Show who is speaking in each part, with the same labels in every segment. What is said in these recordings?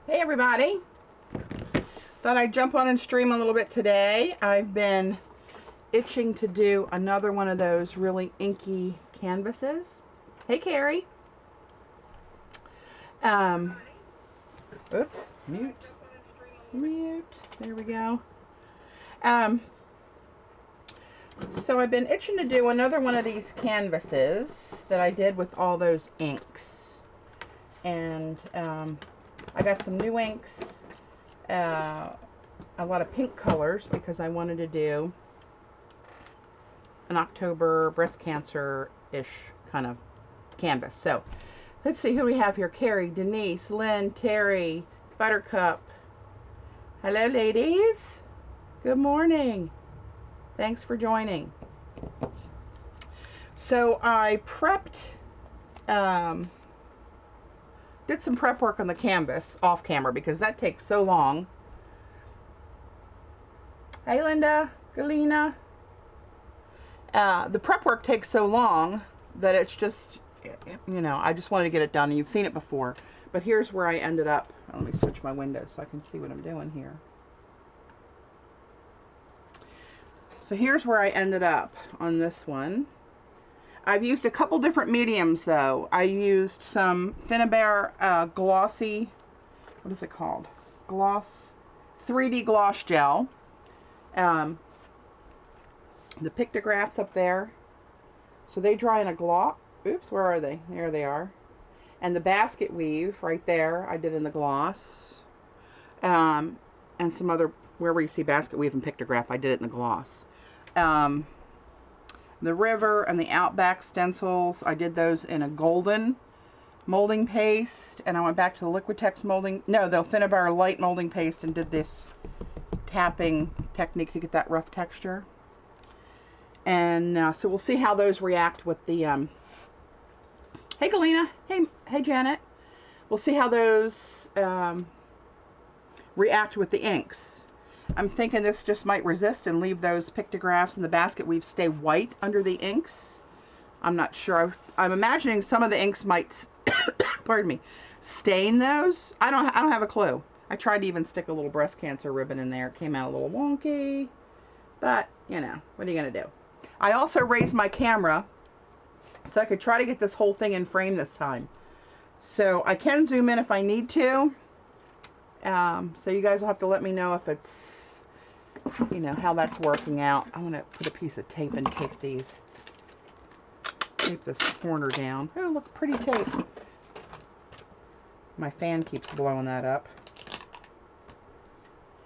Speaker 1: Hey everybody, thought I'd jump on and stream a little bit today. I've been itching to do another one of those really inky canvases. Hey Carrie. Oops, mute, there we go. So I've been itching to do another one of these canvases that I did with all those inks, and I got some new inks, a lot of pink colors because I wanted to do an October breast cancer-ish kind of canvas. So let's see who we have here. Carrie, Denise, Lynn, Terry, Buttercup. Hello ladies. Good morning. Thanks for joining. So I prepped, did some prep work on the canvas off camera because that takes so long. Hey Linda, Galena. The prep work takes so long that it's just, you know, I just wanted to get it done, and you've seen it before. But here's where I ended up. Let me switch my windows so I can see what I'm doing here. So here's where I ended up on this one. I've used a couple different mediums though. I used some Finnabair glossy, what is it called? Gloss, 3D gloss gel. The pictographs up there. So they dry in a gloss. Oops, where are they? There they are. And the basket weave right there, I did in the gloss. And some other, wherever you see basket weave and pictograph, I did it in the gloss. The river and the Outback stencils, I did those in a golden molding paste, and I went back to the Liquitex molding, no, the Finnabair light molding paste, and did this tapping technique to get that rough texture. And so we'll see how those react with the, hey Galena, hey Janet. We'll see how those react with the inks. I'm thinking this just might resist and leave those pictographs and the basket weave stay white under the inks. I'm not sure. I'm imagining some of the inks might, pardon me, stain those. I don't have a clue. I tried to even stick a little breast cancer ribbon in there. It came out a little wonky, but you know, what are you gonna do? I also raised my camera so I could try to get this whole thing in frame this time. So I can zoom in if I need to. So you guys will have to let me know if it's, you know, how that's working out. I'm going to put a piece of tape and tape this corner down. Oh, look, pretty tape. My fan keeps blowing that up.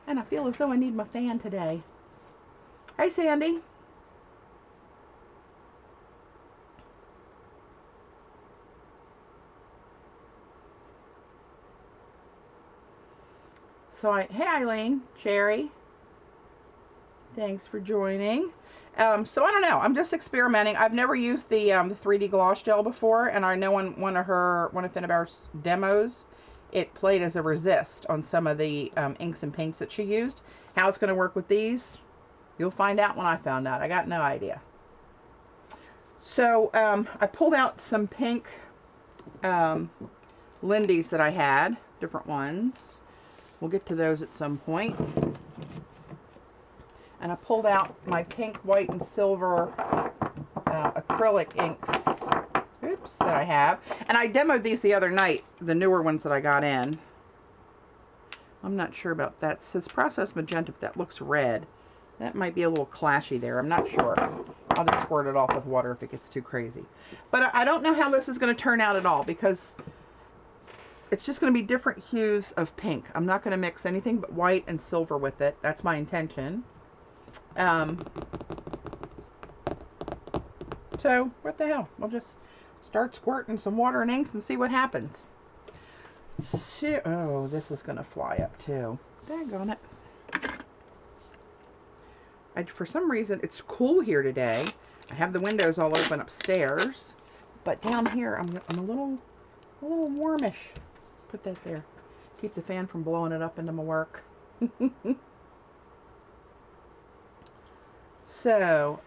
Speaker 1: And I feel as though I need my fan today. Hey, Sandy. So hey Eileen, Sherry, thanks for joining. So I don't know, I'm just experimenting. I've never used the 3D gloss gel before, and I know on one of Finnabair's demos, it played as a resist on some of the inks and paints that she used. How it's going to work with these, you'll find out when I found out. I got no idea. So I pulled out some pink Lindy's that I had, different ones. We'll get to those at some point. And I pulled out my pink, white, and silver acrylic inks, oops, that I have. And I demoed these the other night, the newer ones that I got in. I'm not sure about that. It says processed magenta, but that looks red. That might be a little clashy there. I'm not sure. I'll just squirt it off with water if it gets too crazy. But I don't know how this is going to turn out at all, because it's just going to be different hues of pink. I'm not going to mix anything but white and silver with it. That's my intention. So, what the hell? We'll just start squirting some water and inks and see what happens. So, oh, this is going to fly up too. Daggone it. For some reason, it's cool here today. I have the windows all open upstairs. But down here, I'm a little warmish. Put that there. Keep the fan from blowing it up into my work. So,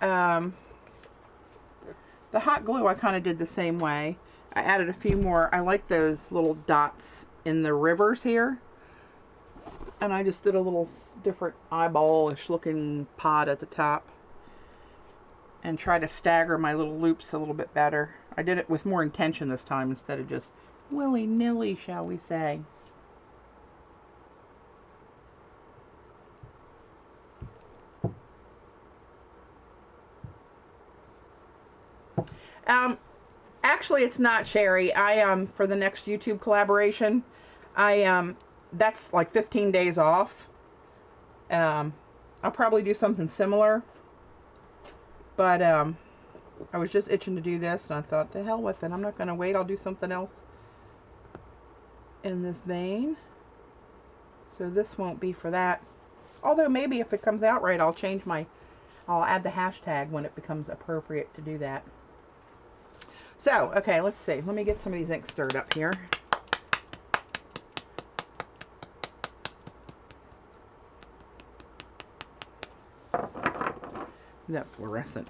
Speaker 1: the hot glue I kind of did the same way. I added a few more. I like those little dots in the rivers here. And I just did a little different eyeball-ish looking pod at the top. And try to stagger my little loops a little bit better. I did it with more intention this time instead of just willy-nilly, shall we say. Actually, it's not cherry. For the next YouTube collaboration, that's like 15 days off. I'll probably do something similar. But, I was just itching to do this, and I thought, to hell with it. I'm not going to wait. I'll do something else in this vein. So this won't be for that. Although maybe if it comes out right, I'll add the hashtag when it becomes appropriate to do that. So, okay, let's see. Let me get some of these inks stirred up here. That fluorescent.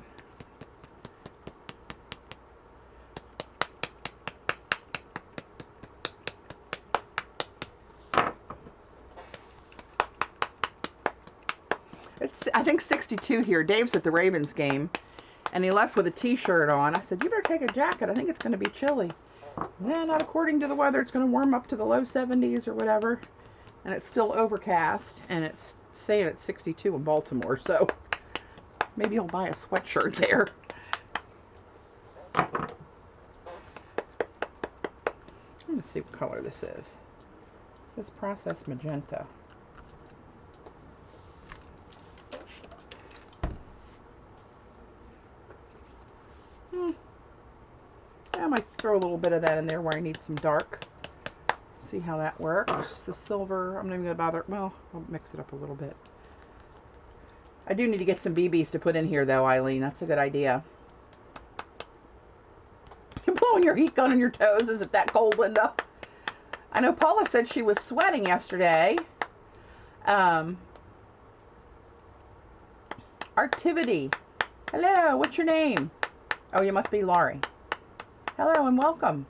Speaker 1: It's, I think, 62 here. Dave's at the Ravens game, and he left with a t-shirt on. I said, you better take a jacket. I think it's going to be chilly. Nah, not according to the weather. It's going to warm up to the low 70s or whatever, and it's still overcast, and it's saying it's 62 in Baltimore, so maybe he'll buy a sweatshirt there. I'm going to see what color this is. It says processed magenta. I might throw a little bit of that in there where I need some dark. See how that works. The silver, I'm not even going to bother. Well, I'll mix it up a little bit. I do need to get some BBs to put in here, though, Eileen. That's a good idea. You're blowing your heat gun on your toes. Is it that cold, Linda? I know Paula said she was sweating yesterday. Artivity. Hello, what's your name? Oh, you must be Laurie. Hello and welcome.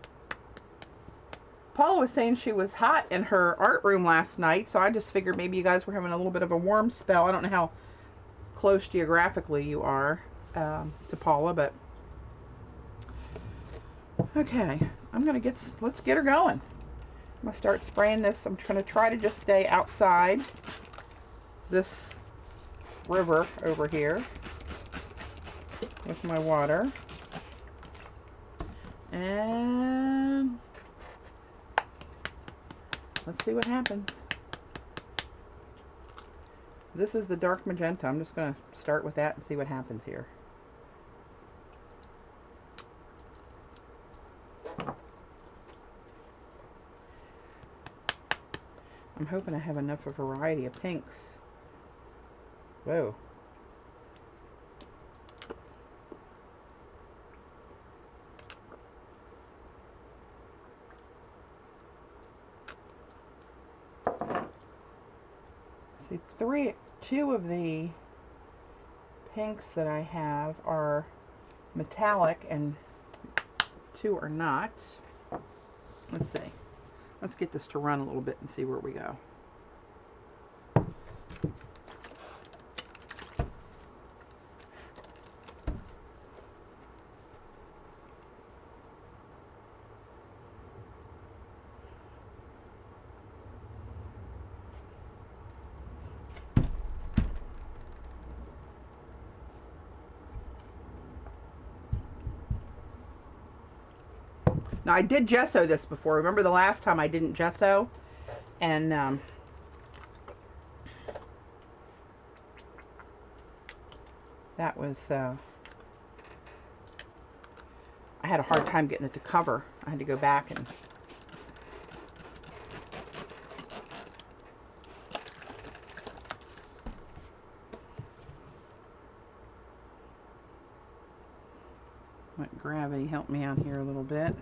Speaker 1: Paula was saying she was hot in her art room last night, so I just figured maybe you guys were having a little bit of a warm spell. I don't know how close geographically you are to Paula, but okay. Let's get her going. I'm gonna start spraying this. I'm gonna try to just stay outside this river over here with my water. And let's see what happens. This is the dark magenta. I'm just going to start with that and see what happens here. I'm hoping I have enough of a variety of pinks. Whoa. See, two of the pinks that I have are metallic and two are not. Let's see. Let's get this to run a little bit and see where we go. Now, I did gesso this before. Remember the last time I didn't gesso? And that was, I had a hard time getting it to cover. I had to go back and let gravity help me out here a little bit.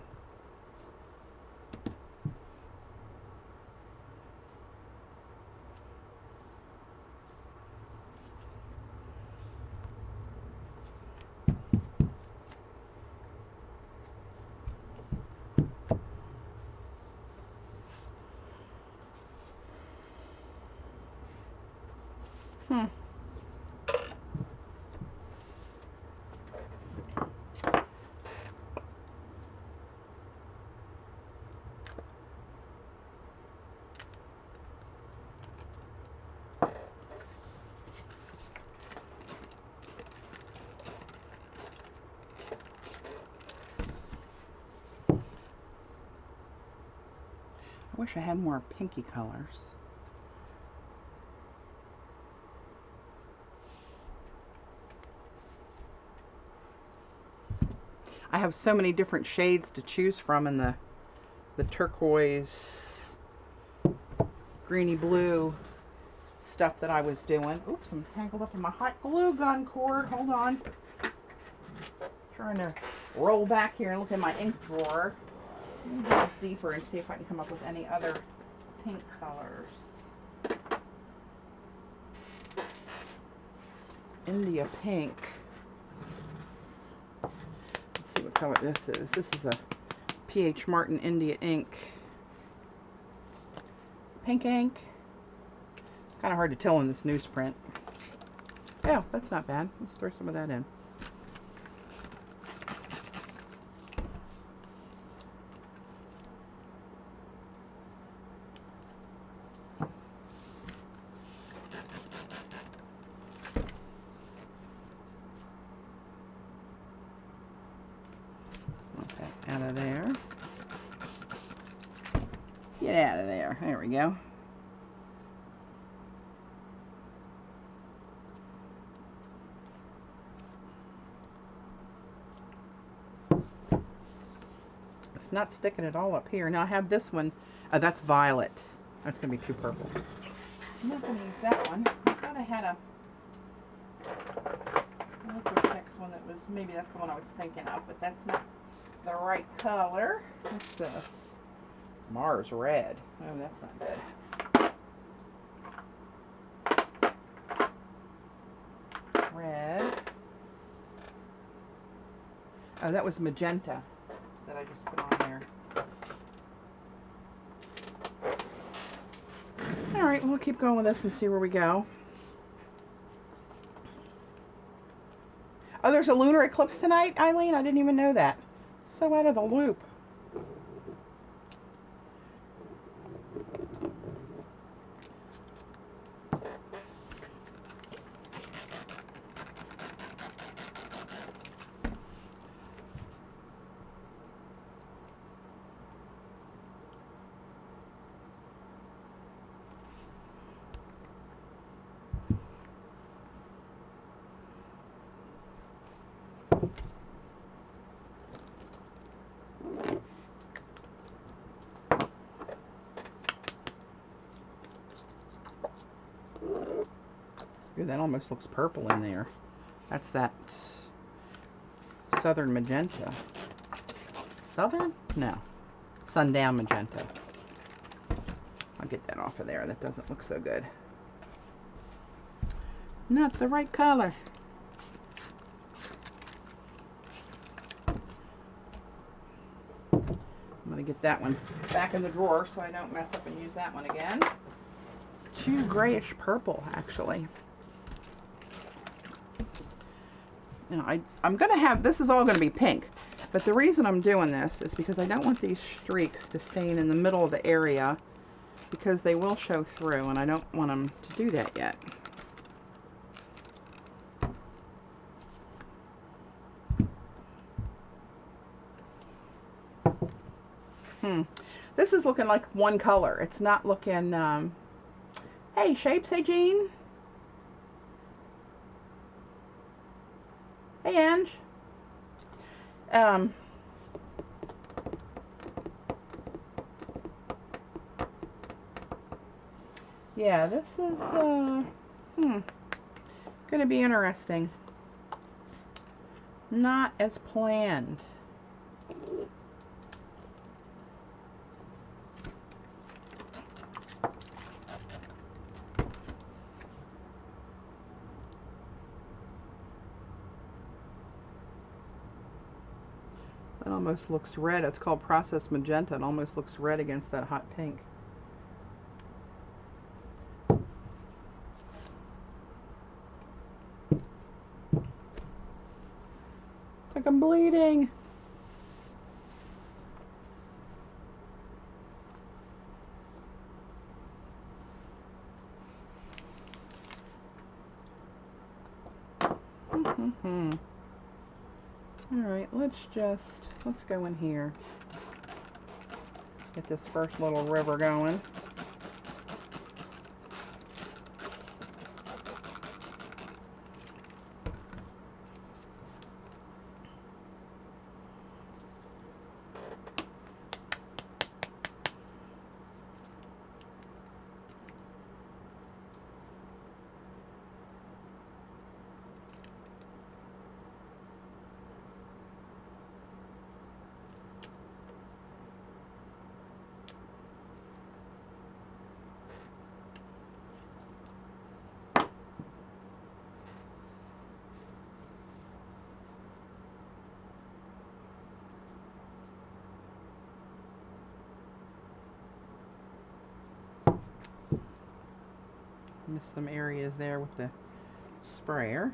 Speaker 1: Hmm. I wish I had more pinky colors. I have so many different shades to choose from in the turquoise, greeny blue stuff that I was doing. Oops, I'm tangled up in my hot glue gun cord. Hold on. Trying to roll back here and look in my ink drawer. Let me go deeper and see if I can come up with any other pink colors. India pink. Let's see what color this is. This is a P.H. Martin India ink. Pink ink. Kind of hard to tell in this newsprint. Oh, that's not bad. Let's throw some of that in. Out of there. Get out of there. There we go. It's not sticking it all up here. Now I have this one. Oh, that's violet. That's going to be too purple. I'm not going to use that one. I thought I had a Liquitex one that was, maybe that's the one I was thinking of, but that's not the right color. What's this? Mars red. Oh, that's not good. Red. Oh, that was magenta that I just put on there. All right, we'll keep going with this and see where we go. Oh, there's a lunar eclipse tonight, Eileen? I didn't even know that. So out of the loop. Ooh, that almost looks purple in there. That's that southern magenta. Southern? No. Sundown magenta. I'll get that off of there. That doesn't look so good. Not the right color. I'm going to get that one back in the drawer so I don't mess up and use that one again. Too grayish purple, actually. Now, I'm going to have, this is all going to be pink, but the reason I'm doing this is because I don't want these streaks to stain in the middle of the area because they will show through, and I don't want them to do that yet. This is looking like one color. It's not looking, hey, Shapes, hey, Jean. Hey, Ange. Yeah, this is, gonna be interesting. Not as planned. It almost looks red. It's called processed magenta. It almost looks red against that hot pink. like I'm bleeding. Alright, let's go in here. Get this first little river going. Missed some areas there with the sprayer.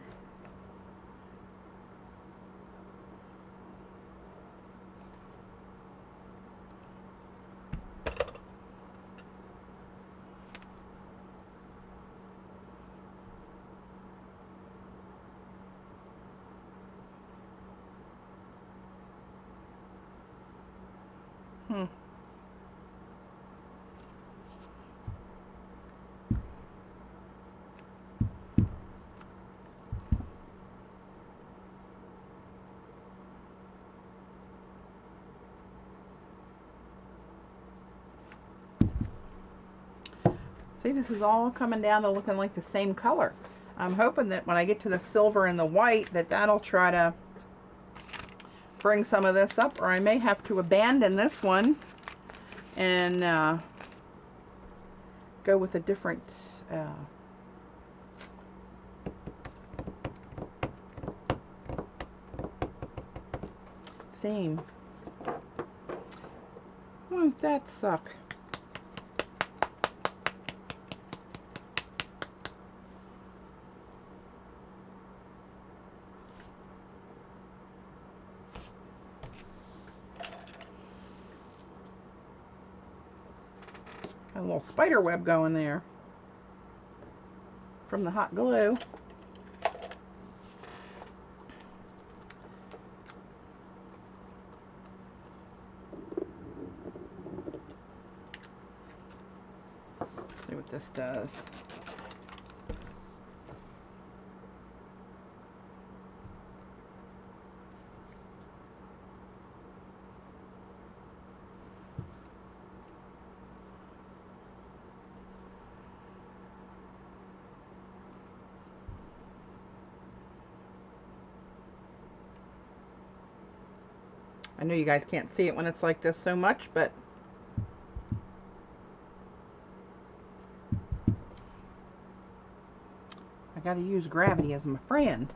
Speaker 1: See, this is all coming down to looking like the same color. I'm hoping that when I get to the silver and the white, that'll try to bring some of this up, or I may have to abandon this one and go with a different theme. Won't that suck? Got a little spider web going there from the hot glue. See what this does. I know you guys can't see it when it's like this so much, but I gotta use gravity as my friend.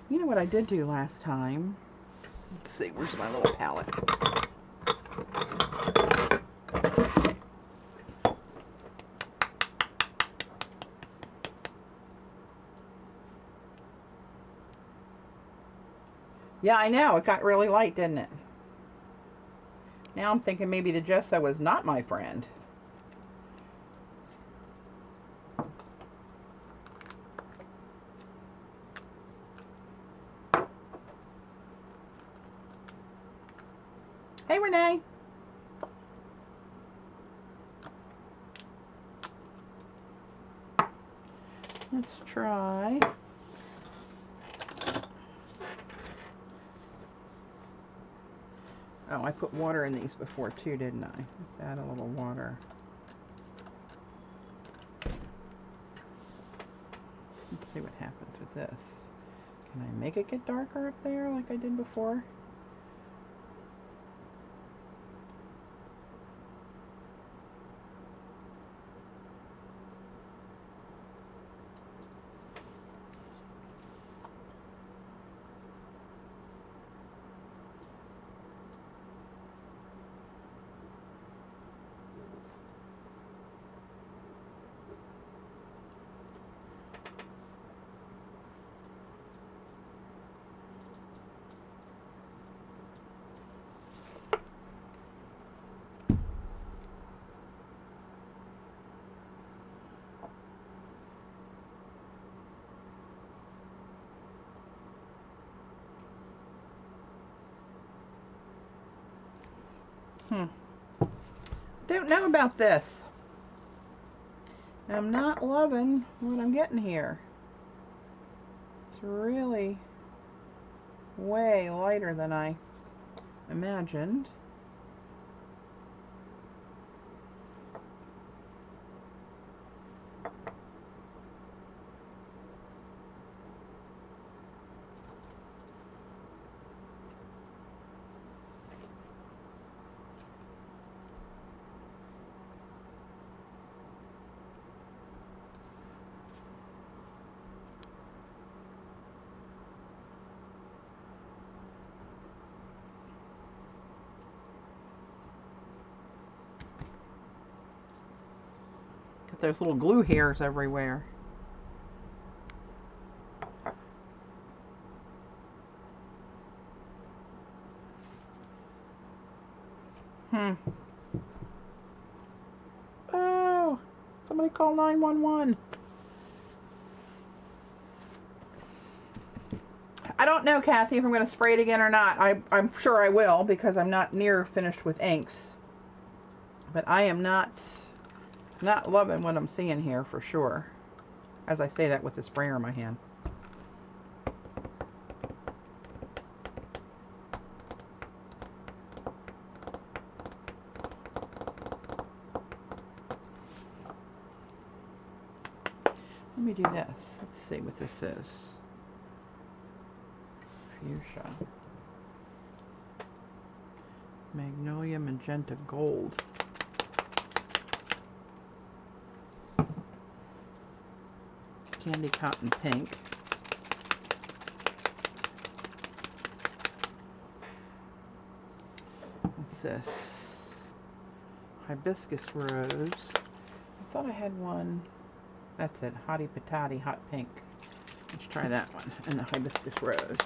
Speaker 1: You know what I did do last time? Let's see, where's my little palette? Yeah, I know. It got really light, didn't it? Now I'm thinking maybe the gesso was not my friend. Hey, Renee. Let's try. Oh, I put water in these before too, didn't I? Let's add a little water. Let's see what happens with this. Can I make it get darker up there like I did before? Don't know about this. I'm not loving what I'm getting here. It's really way lighter than I imagined. Got those little glue hairs everywhere. Oh, somebody call 911. I don't know, Kathy, if I'm going to spray it again or not. I'm sure I will, because I'm not near finished with inks. But I am not loving what I'm seeing here for sure. As I say that with the sprayer in my hand. Let me do this. Let's see what this is. Fuchsia. Magnolia Magenta Gold. Candy Cotton Pink. What's this? Hibiscus Rose. I thought I had one. That's it. Hottie Patati Hot Pink. Let's try that one. And the Hibiscus Rose.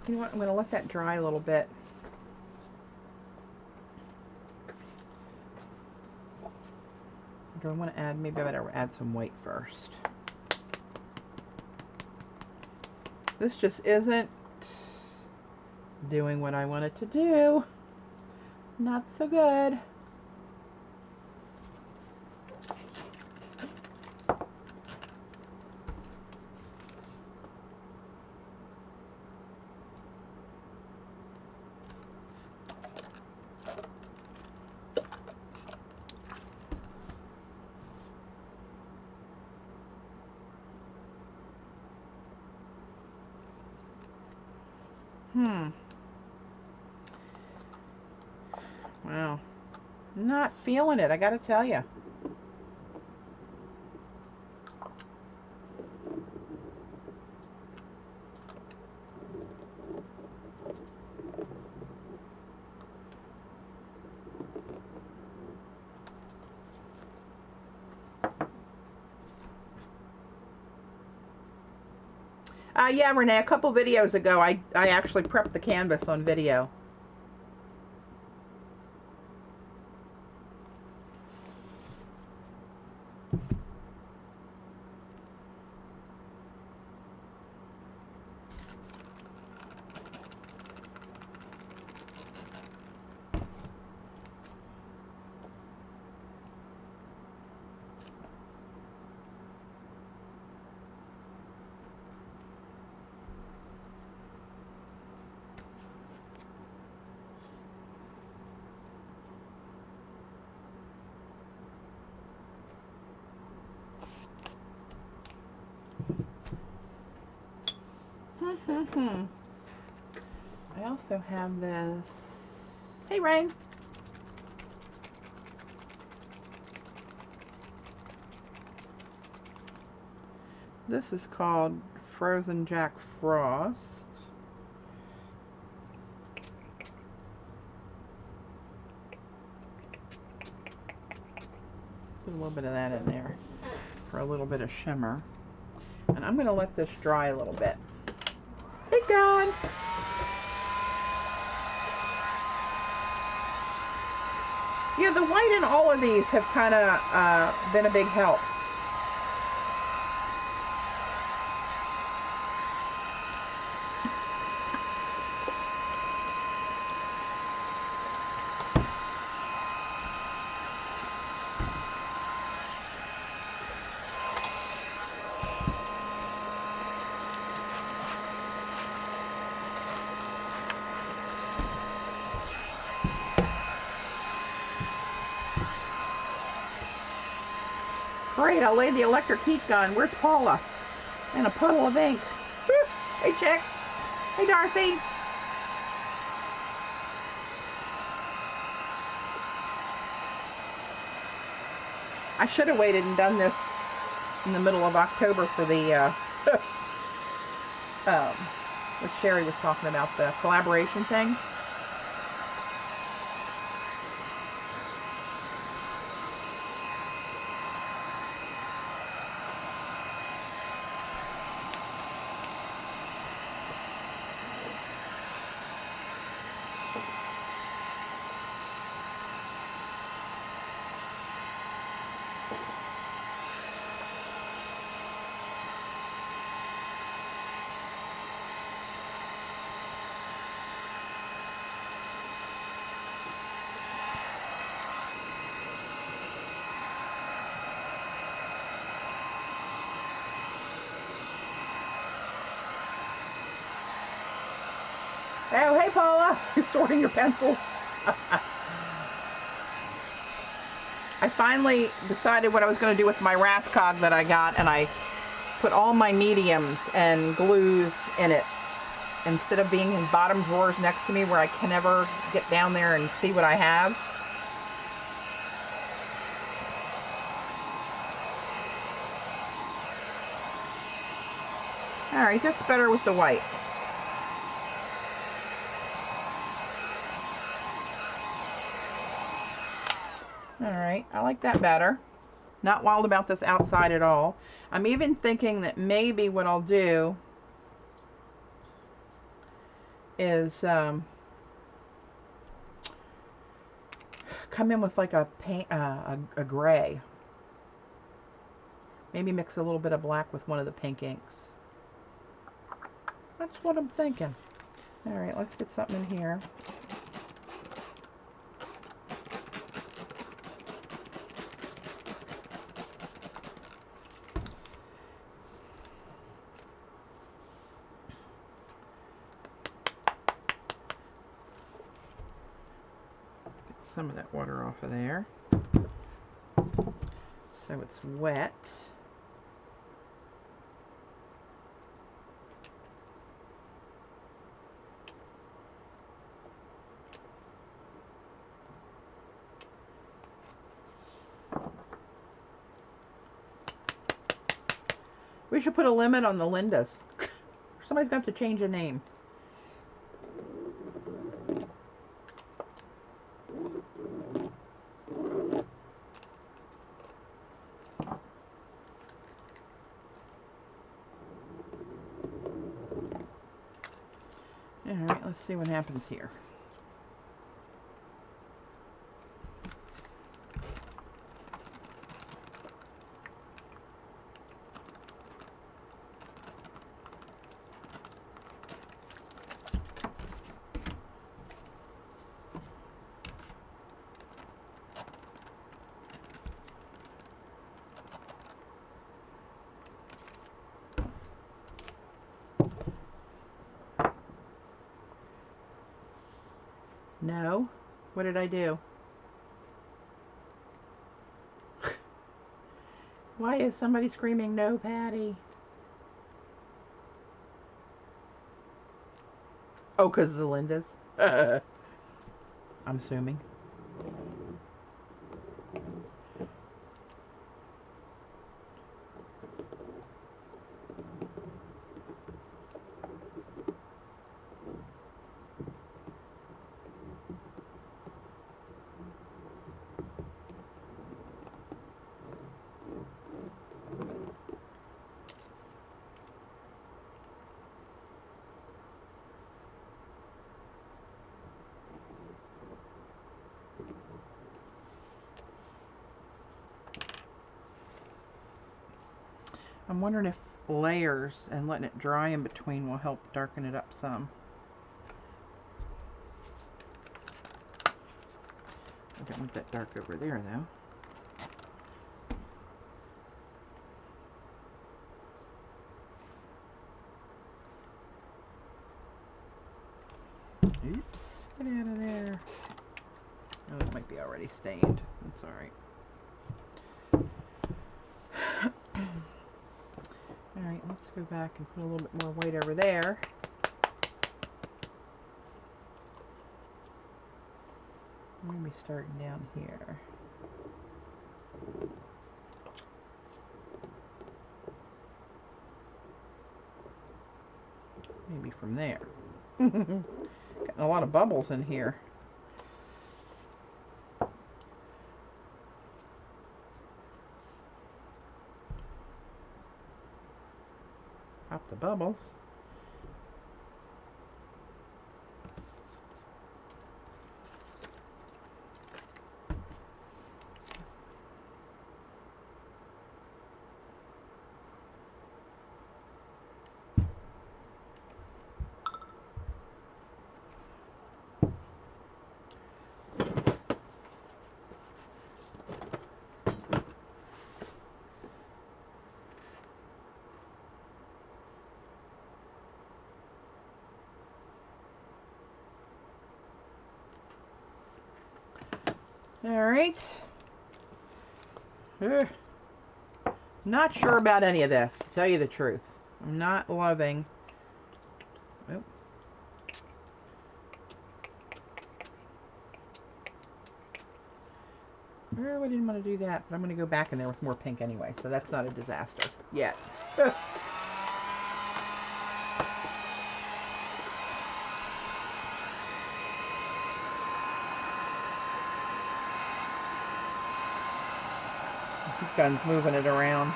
Speaker 1: You know what? I'm going to let that dry a little bit. Do I want to add, maybe I better add some white first. This just isn't doing what I want it to do. Not so good. Wow. Not feeling it, I gotta tell you. Yeah, Renee, a couple videos ago, I actually prepped the canvas on video. I also have this. Hey, Rain. This is called Frozen Jack Frost. Put a little bit of that in there for a little bit of shimmer. And I'm going to let this dry a little bit. Hey, God. Yeah, the white in all of these have kind of been a big help. Great, I'll lay the electric heat gun. Where's Paula? And a puddle of ink. Hey, Chick. Hey, Dorothy. I should have waited and done this in the middle of October for the, what Sherry was talking about, the collaboration thing. Oh, hey, Paula. You're sorting your pencils. I finally decided what I was going to do with my Rascog that I got, and I put all my mediums and glues in it instead of being in bottom drawers next to me where I can never get down there and see what I have. All right, that's better with the white. Alright, I like that better. Not wild about this outside at all. I'm even thinking that maybe what I'll do is come in with like a paint, a gray. Maybe mix a little bit of black with one of the pink inks. That's what I'm thinking. Alright, let's get something in here. Some of that water off of there so it's wet. We should put a limit on the Lindas. Somebody's got to change a name. Alright, let's see what happens here. No? What did I do? Why is somebody screaming, no, Patty? Oh, because of the lenses? I'm assuming. I'm wondering if layers and letting it dry in between will help darken it up some. I don't want that dark over there though. Oops, get out of there. Oh, it might be already stained. That's alright. Alright, let's go back and put a little bit more weight over there. Maybe starting down here. Maybe from there. Getting a lot of bubbles in here. Pop the bubbles. Alright. Not sure about any of this, to tell you the truth. I'm not loving. Oh. Oh, I didn't want to do that, but I'm going to go back in there with more pink anyway, so that's not a disaster yet. Gun's moving it around.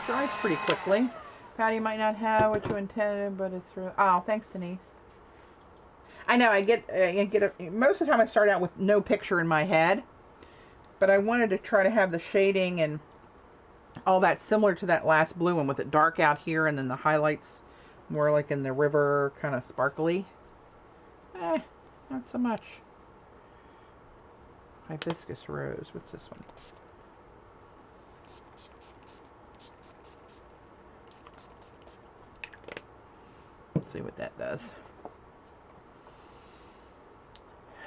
Speaker 1: Dries pretty quickly. Patty might not have what you intended, but it's real. Oh, thanks, Denise. I know I get most of the time I start out with no picture in my head, but I wanted to try to have the shading and all that similar to that last blue one with it dark out here and then the highlights more like in the river, kind of sparkly. Not so much. Hibiscus rose. What's this one? See what that does.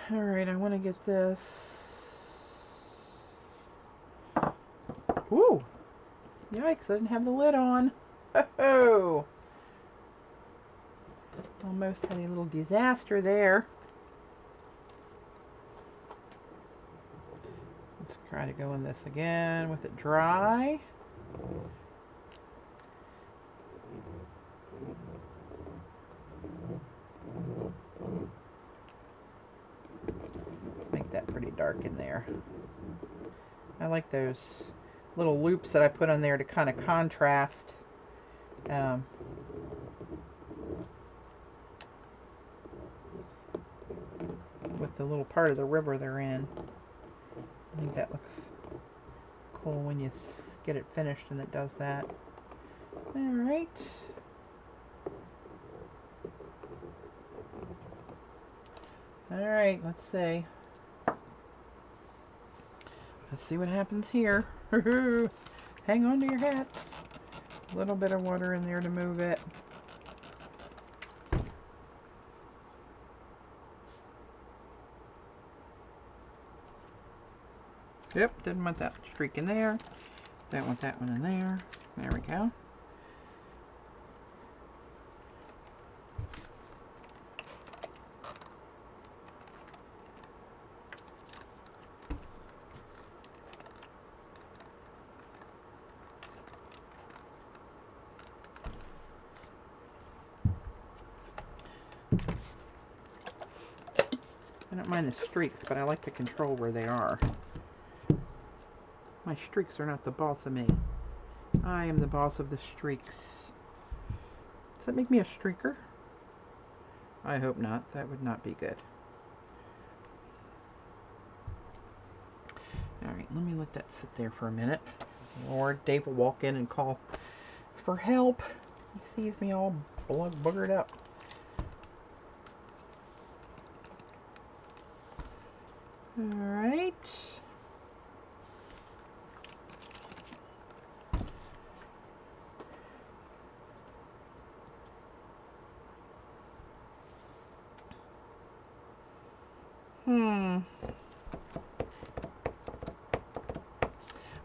Speaker 1: Alright, I want to get this. Woo! Yikes, I didn't have the lid on. Oh! Almost had a little disaster there. Let's try to go in this again with it dry. Make that pretty dark in there. I like those little loops that I put on there to kind of contrast with the little part of the river they're in. I think that looks cool when you get it finished and it does that. Alright. Alright, let's see. Let's see what happens here. Hang on to your hats. A little bit of water in there to move it. Yep, didn't want that streak in there. Don't want that one in there. There we go. I don't mind the streaks, but I like to control where they are. My streaks are not the boss of me. I am the boss of the streaks. Does that make me a streaker? I hope not. That would not be good. Alright, let me let that sit there for a minute. Or Dave will walk in and call for help. He sees me all boogered up. Alright.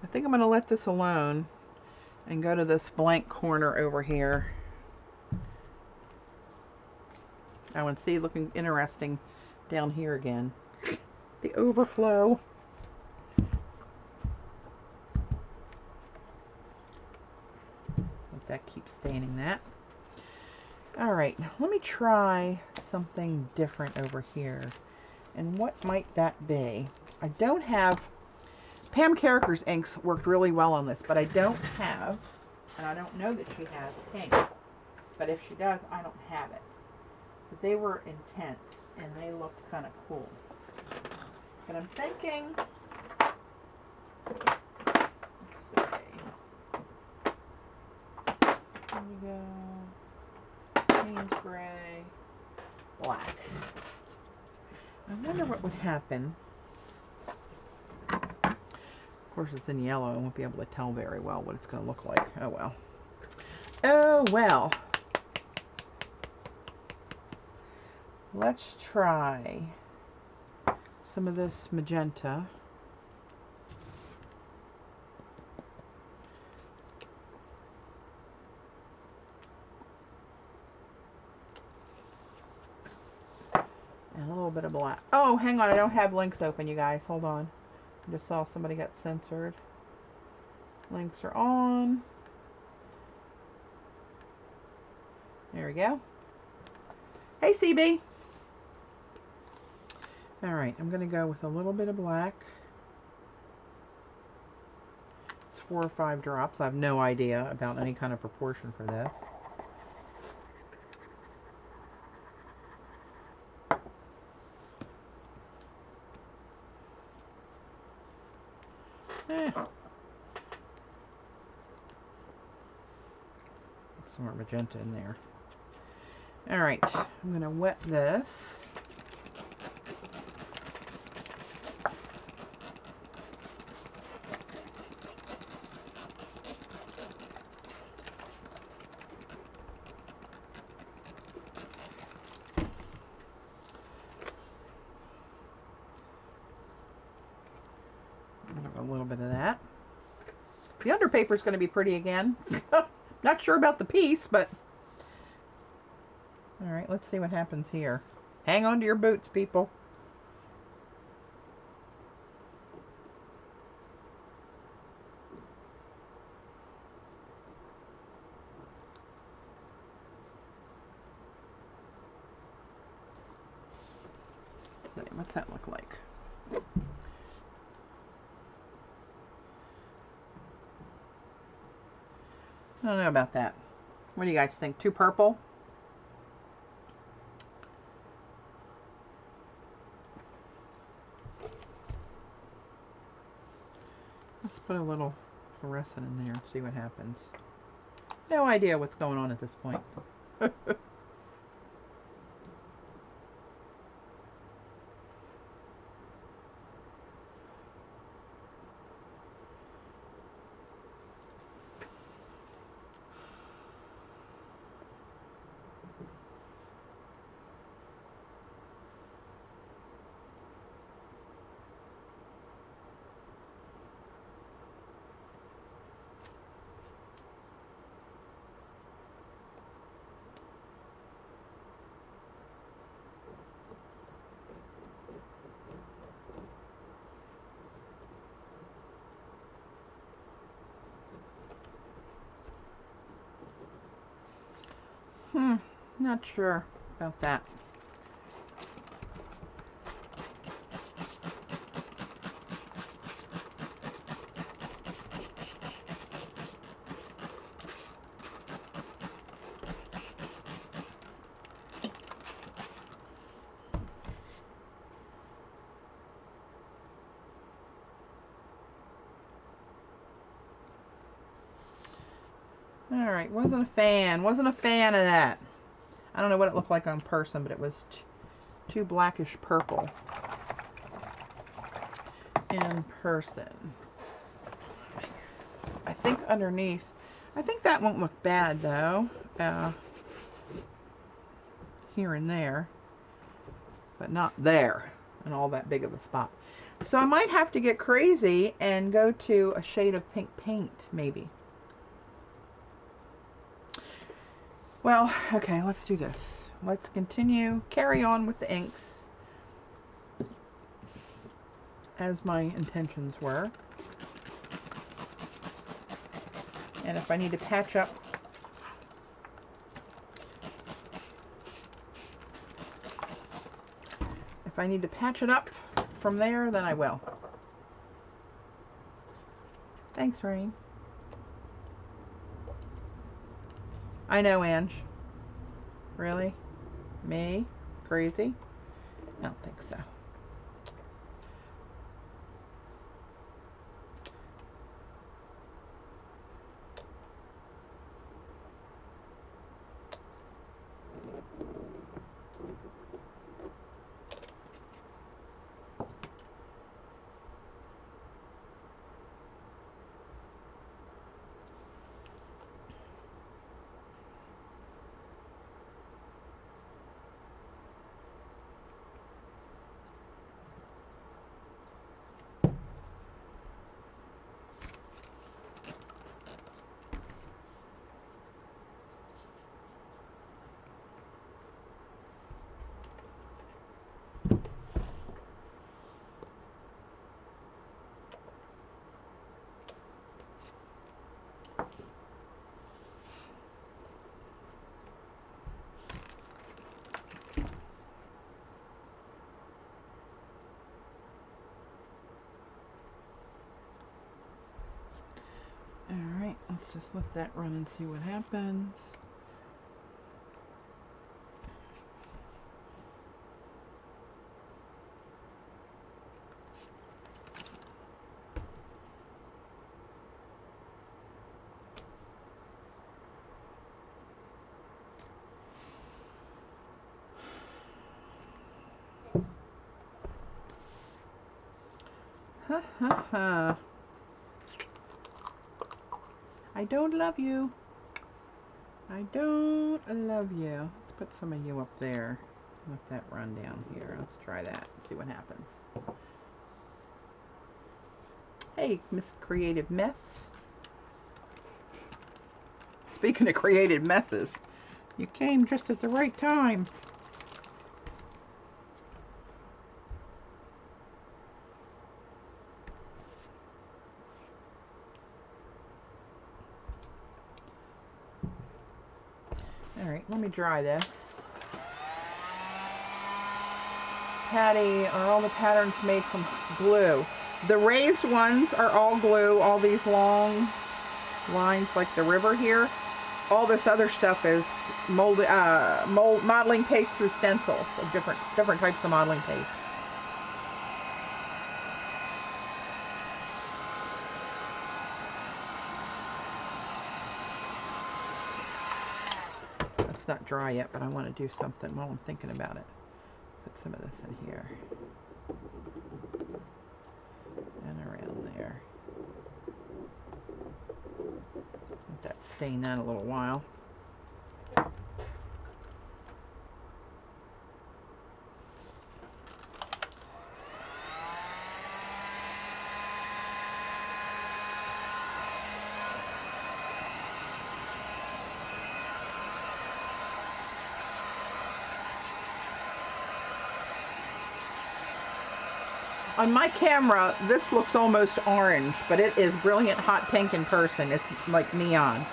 Speaker 1: I think I'm going to let this alone and go to this blank corner over here. I want to see looking interesting down here again. The overflow. Let that keep staining that. Alright, let me try something different over here. And what might that be? I don't have... Pam Carricker's inks worked really well on this, but I don't have, and I don't know that she has pink. But if she does, I don't have it. But they were intense, and they looked kind of cool. But I'm thinking... Let's see. There we go. Payne's gray. Black. I wonder what would happen. Of course, it's in yellow. I won't be able to tell very well what it's going to look like. Oh, well. Oh, well. Let's try some of this magenta. And a little bit of black. Oh, hang on. I don't have links open, you guys. Hold on. I just saw somebody got censored. Links are on. There we go. Hey, CB. Alright, I'm going to go with a little bit of black. It's 4 or 5 drops. I have no idea about any kind of proportion for this. Some more magenta in there. Alright, I'm going to wet this. A little bit of that. The underpaper is going to be pretty again. Not sure about the piece, but... Alright, let's see what happens here. Hang on to your boots, people. Let's see, what's that look like? I don't know about that. What do you guys think? Too purple? Let's put a little fluorescent in there and see what happens. No idea what's going on at this point. Not sure about that. Alright, wasn't a fan of that. I don't know what it looked like on person, but it was too blackish purple in person. I think underneath, I think that won't look bad though, here and there, but not there and all that big of a spot. So I might have to get crazy and go to a shade of pink paint, maybe. Well, okay, let's do this. Let's carry on with the inks as my intentions were. And if I need to patch up it up from there, then I will. Thanks, Rain. I know, Ange. Really? Me? Crazy? I don't think so. Alright, let's just let that run and see what happens. Ha ha ha. I don't love you. I don't love you. Let's put some of you up there. Let that run down here. Let's try that. See what happens. Hey, Miss Creative Mess. Speaking of creative messes, you came just at the right time. Alright, let me dry this. Patti, are all the patterns made from glue? The raised ones are all glue, all these long lines like the river here. All this other stuff is modeling paste through stencils of different types of modeling paste. it's not dry yet, but I want to do something while I'm thinking about it. Put some of this in here. And around there. Let that stain that a little while. On my camera, this looks almost orange, but it is brilliant hot pink in person. It's like neon.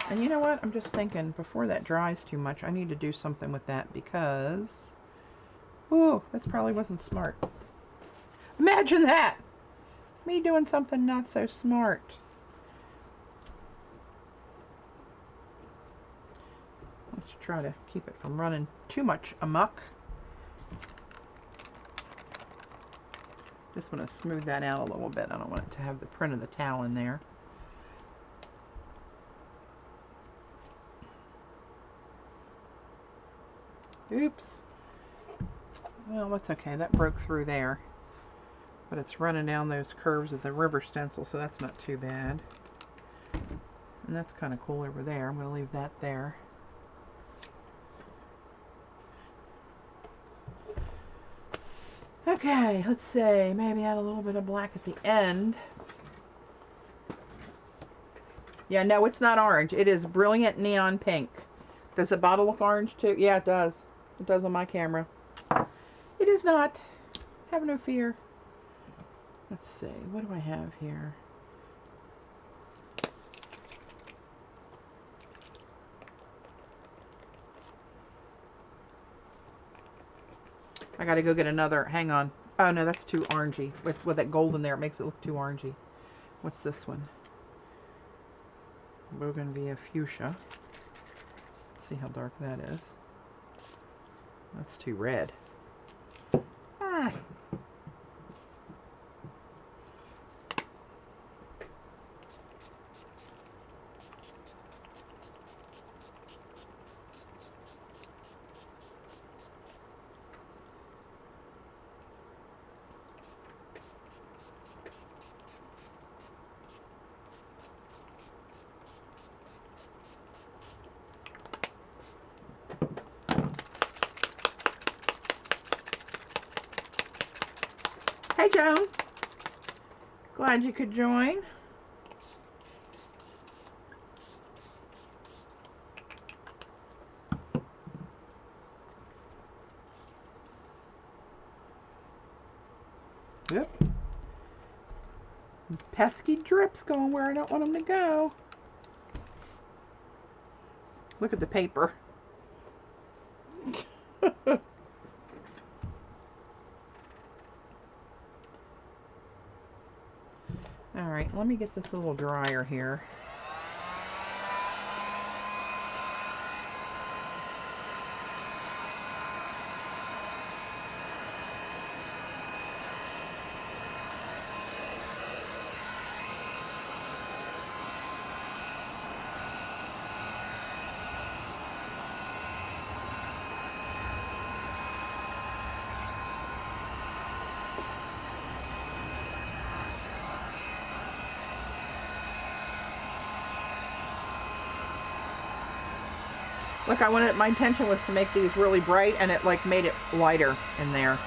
Speaker 1: And you know what? I'm just thinking, before that dries too much, I need to do something with that because... Ooh, that probably wasn't smart. Imagine that! Me doing something not so smart. Let's try to keep it from running too much amok. Just want to smooth that out a little bit. I don't want it to have the print of the towel in there. Oops. Well, that's okay. That broke through there. But it's running down those curves of the river stencil, so that's not too bad. And that's kind of cool over there. I'm going to leave that there. Okay, let's see, maybe add a little bit of black at the end. Yeah, no, it's not orange. It is brilliant neon pink. Does the bottle look orange too? Yeah, it does. It does on my camera. It is not. Have no fear. Let's see, what do I have here? I gotta go get another. Hang on. Oh no, that's too orangey. With that gold in there, it makes it look too orangey. What's this one? Bougainvillea fuchsia. Let's see how dark that is. That's too red. Ah. Hey Joan, glad you could join. Yep. Some pesky drips going where I don't want them to go. Look at the paper. Alright, let me get this a little drier here. Look, I wanted, my intention was to make these really bright, and it like made it lighter in there.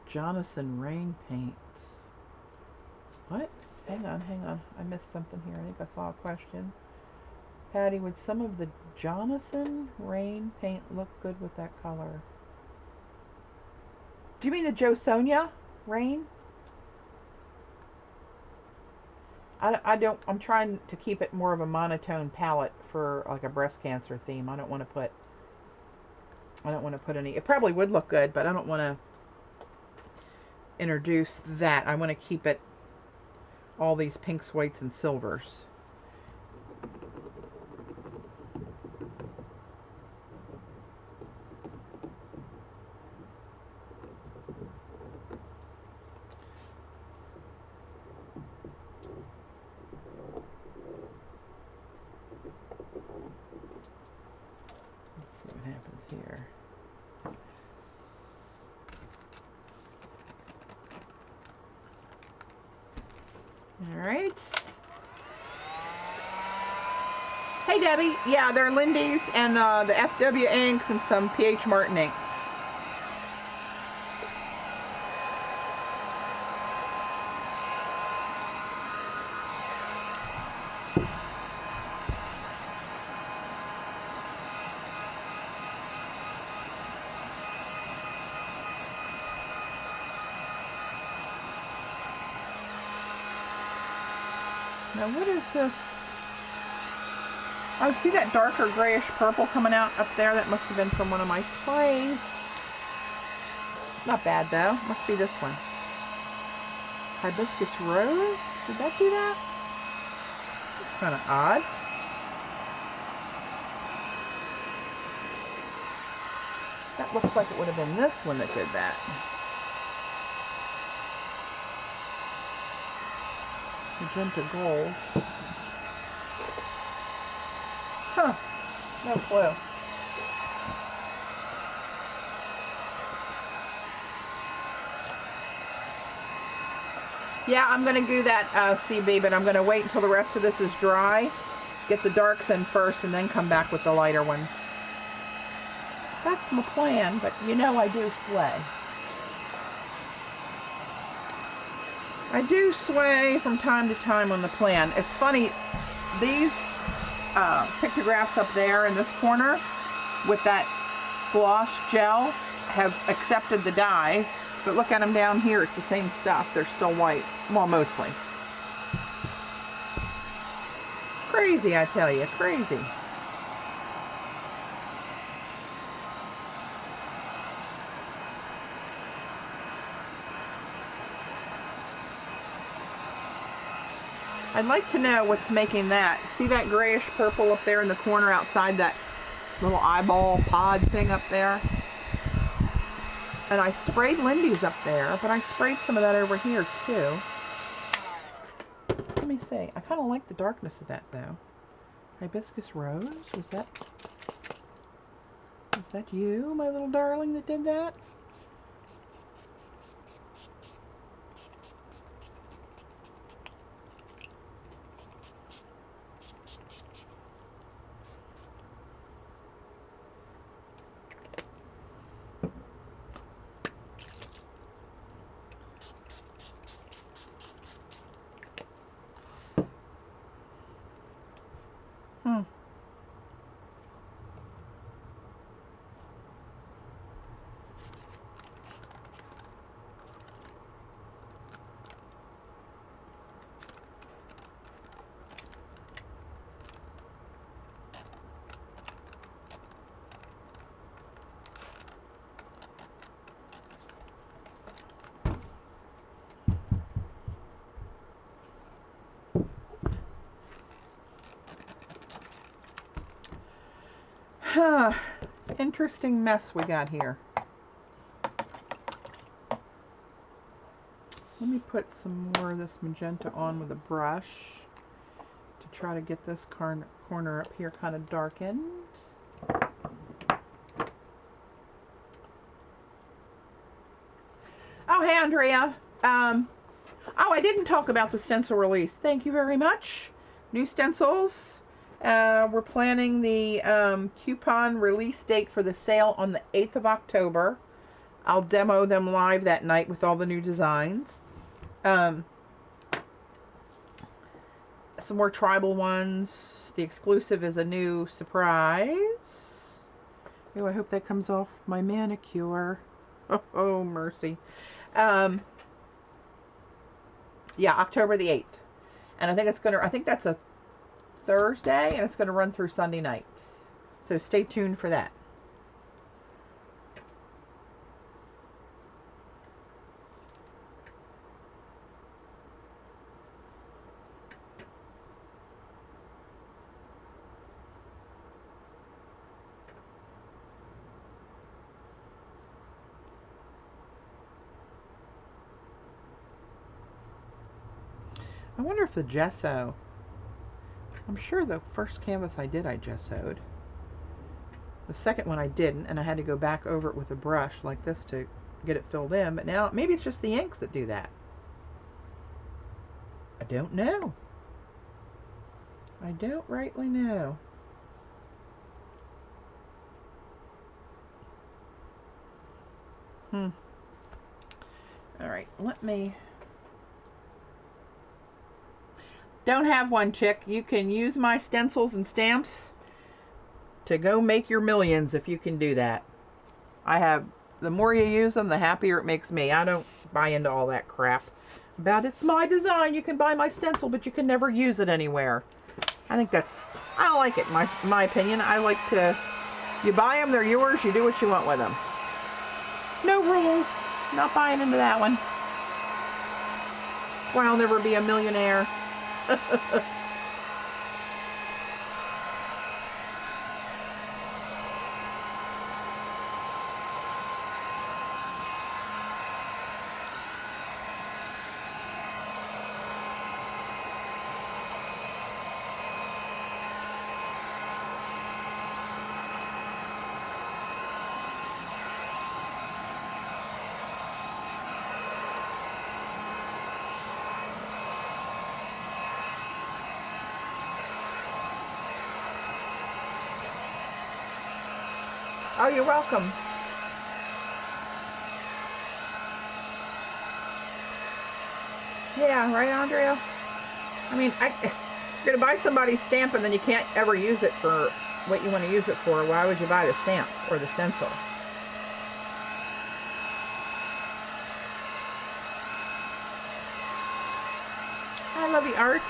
Speaker 1: Jonathan Rain Paint. What? Hang on. I missed something here. I think I saw a question. Patty, would some of the Jonathan Rain Paint look good with that color? Do you mean the Jo Sonia Rain? I'm trying to keep it more of a monotone palette for like a breast cancer theme. I don't want to put any, it probably would look good, but I don't want to introduce that. I want to keep it all these pinks, whites, and silvers. All right. Hey, Debbie. Yeah, they're Lindy's and the FW inks and some PH Martin inks. Now, what is this? Oh, see that darker grayish purple coming out up there? That must have been from one of my sprays. It's not bad, though. Must be this one. Hibiscus rose? Did that do that? It's kind of odd. That looks like it would have been this one that did that. Magenta gold. Huh. No clue. Yeah, I'm going to do that CB, but I'm going to wait until the rest of this is dry. Get the darks in first and then come back with the lighter ones. That's my plan, but you know I do sway. I do sway from time to time on the plan. It's funny, these pictographs up there in this corner with that gloss gel have accepted the dyes, but look at them down here, it's the same stuff. They're still white, well, mostly. Crazy, I tell you, crazy. I'd like to know what's making that. See that grayish purple up there in the corner outside that little eyeball pod thing up there? And I sprayed Lindy's up there, but I sprayed some of that over here too. Let me see. I kind of like the darkness of that though. Hibiscus rose? Was that you, my little darling, that did that? Interesting mess we got here. Let me put some more of this magenta on with a brush to try to get this corner up here kind of darkened. Oh, hey, Andrea. Oh, I didn't talk about the stencil release. Thank you very much. New stencils. We're planning the coupon release date for the sale on the 8th of October. I'll demo them live that night with all the new designs. Some more tribal ones. The exclusive is a new surprise. Oh, I hope that comes off my manicure. Oh, mercy. Yeah, October the 8th. And I think that's a Thursday, and it's going to run through Sunday night. So stay tuned for that. I wonder if the gesso, I'm sure the first canvas I did I gessoed. The second one I didn't, and I had to go back over it with a brush like this to get it filled in, but now maybe it's just the inks that do that. I don't know. I don't rightly know. All right, let me... Don't have one, chick. You can use my stencils and stamps to go make your millions if you can do that. I have... The more you use them, the happier it makes me. I don't buy into all that crap about it's my design. You can buy my stencil, but you can never use it anywhere. I think that's... I don't like it, my opinion. I like to... You buy them, they're yours. You do what you want with them. No rules. Not buying into that one. Why I'll never be a millionaire. Oh, you're welcome. Yeah, right, Andrea? I mean, you're going to buy somebody's stamp and then you can't ever use it for what you want to use it for. Why would you buy the stamp or the stencil? I love the arts.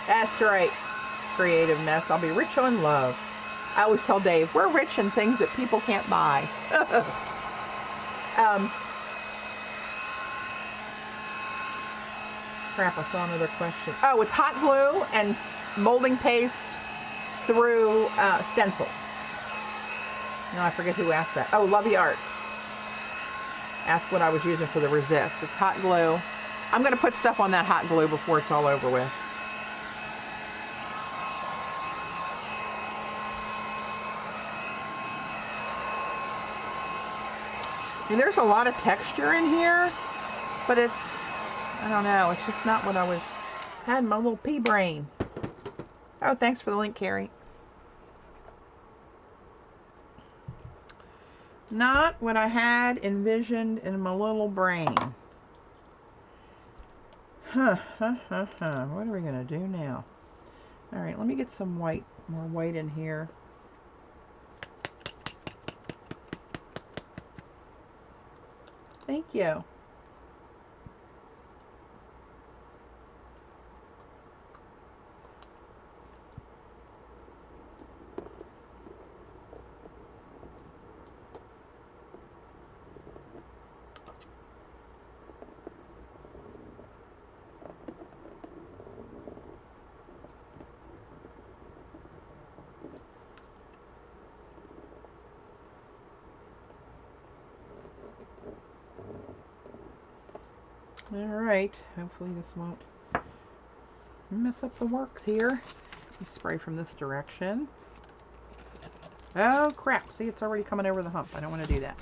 Speaker 1: That's right. Creative mess. I'll be rich on love. I always tell Dave, we're rich in things that people can't buy. Crap, I saw another question. Oh, it's hot glue and molding paste through stencils. No, I forget who asked that. Oh, Lovey Arts. Asked what I was using for the resist. It's hot glue. I'm going to put stuff on that hot glue before it's all over with. And there's a lot of texture in here, but it's, I don't know, it's just not what I had in my little pea brain. Oh, thanks for the link, Carrie. Not what I had envisioned in my little brain. What are we going to do now? All right, let me get some white, more white in here. Thank you. Alright, hopefully this won't mess up the works here. You spray from this direction. Oh crap, see, it's already coming over the hump. I don't want to do that.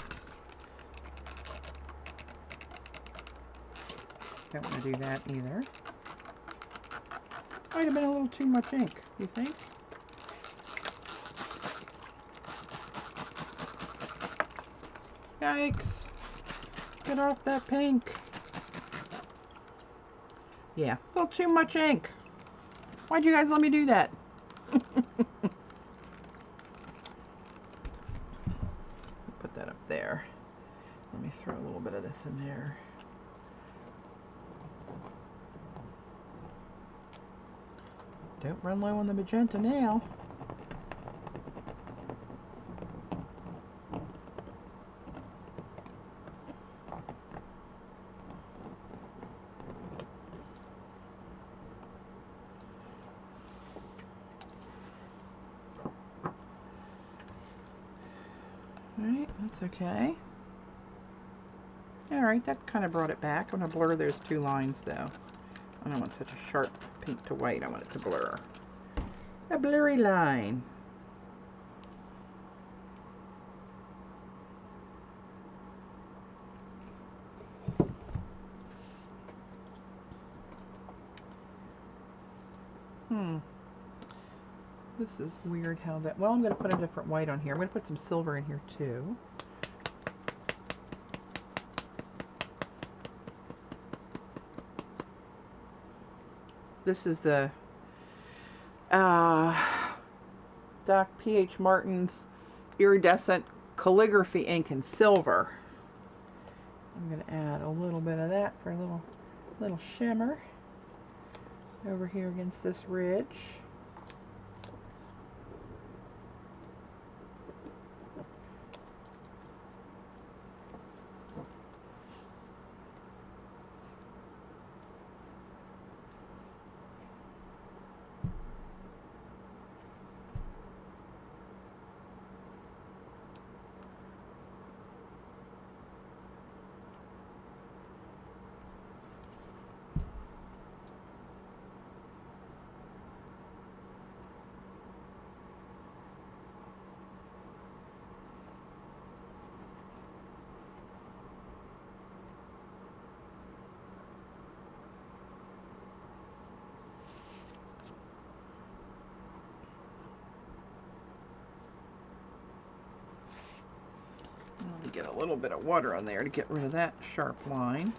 Speaker 1: Don't want to do that either. Might have been a little too much ink, you think? Yikes! Get off that pink. Yeah, a little too much ink. Why'd you guys let me do that? Put that up there. Let me throw a little bit of this in there. Don't run low on the magenta now. Alright, that's okay. Alright, that kind of brought it back. I'm going to blur those two lines though. I don't want such a sharp pink to white. I want it to blur. A blurry line. This is weird how that... Well, I'm going to put a different white on here. I'm going to put some silver in here too. This is the Doc P.H. Martin's Iridescent Calligraphy ink in silver. I'm going to add a little bit of that for a little shimmer over here against this ridge. Let me get a little bit of water on there to get rid of that sharp line.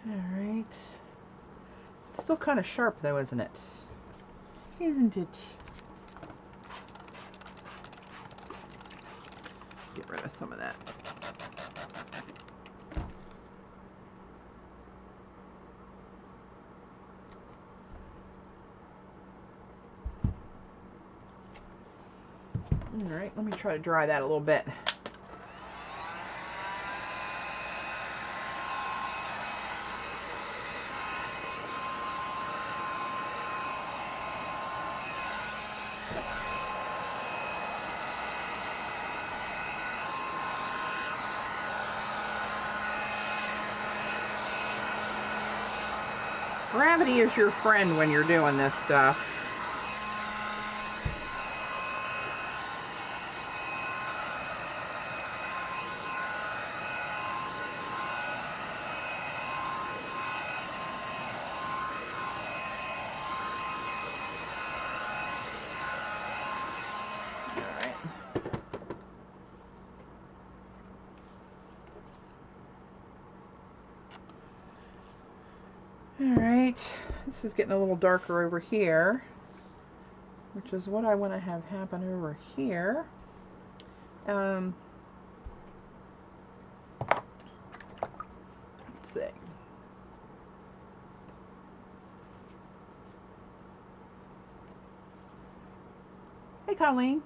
Speaker 1: Alright. It's still kind of sharp though, isn't it? Isn't it? Get rid of some of that. Alright, let me try to dry that a little bit. Gravity is your friend when you're doing this stuff. Alright, this is getting a little darker over here, which is what I want to have happen over here. Let's see. Hey, Colleen.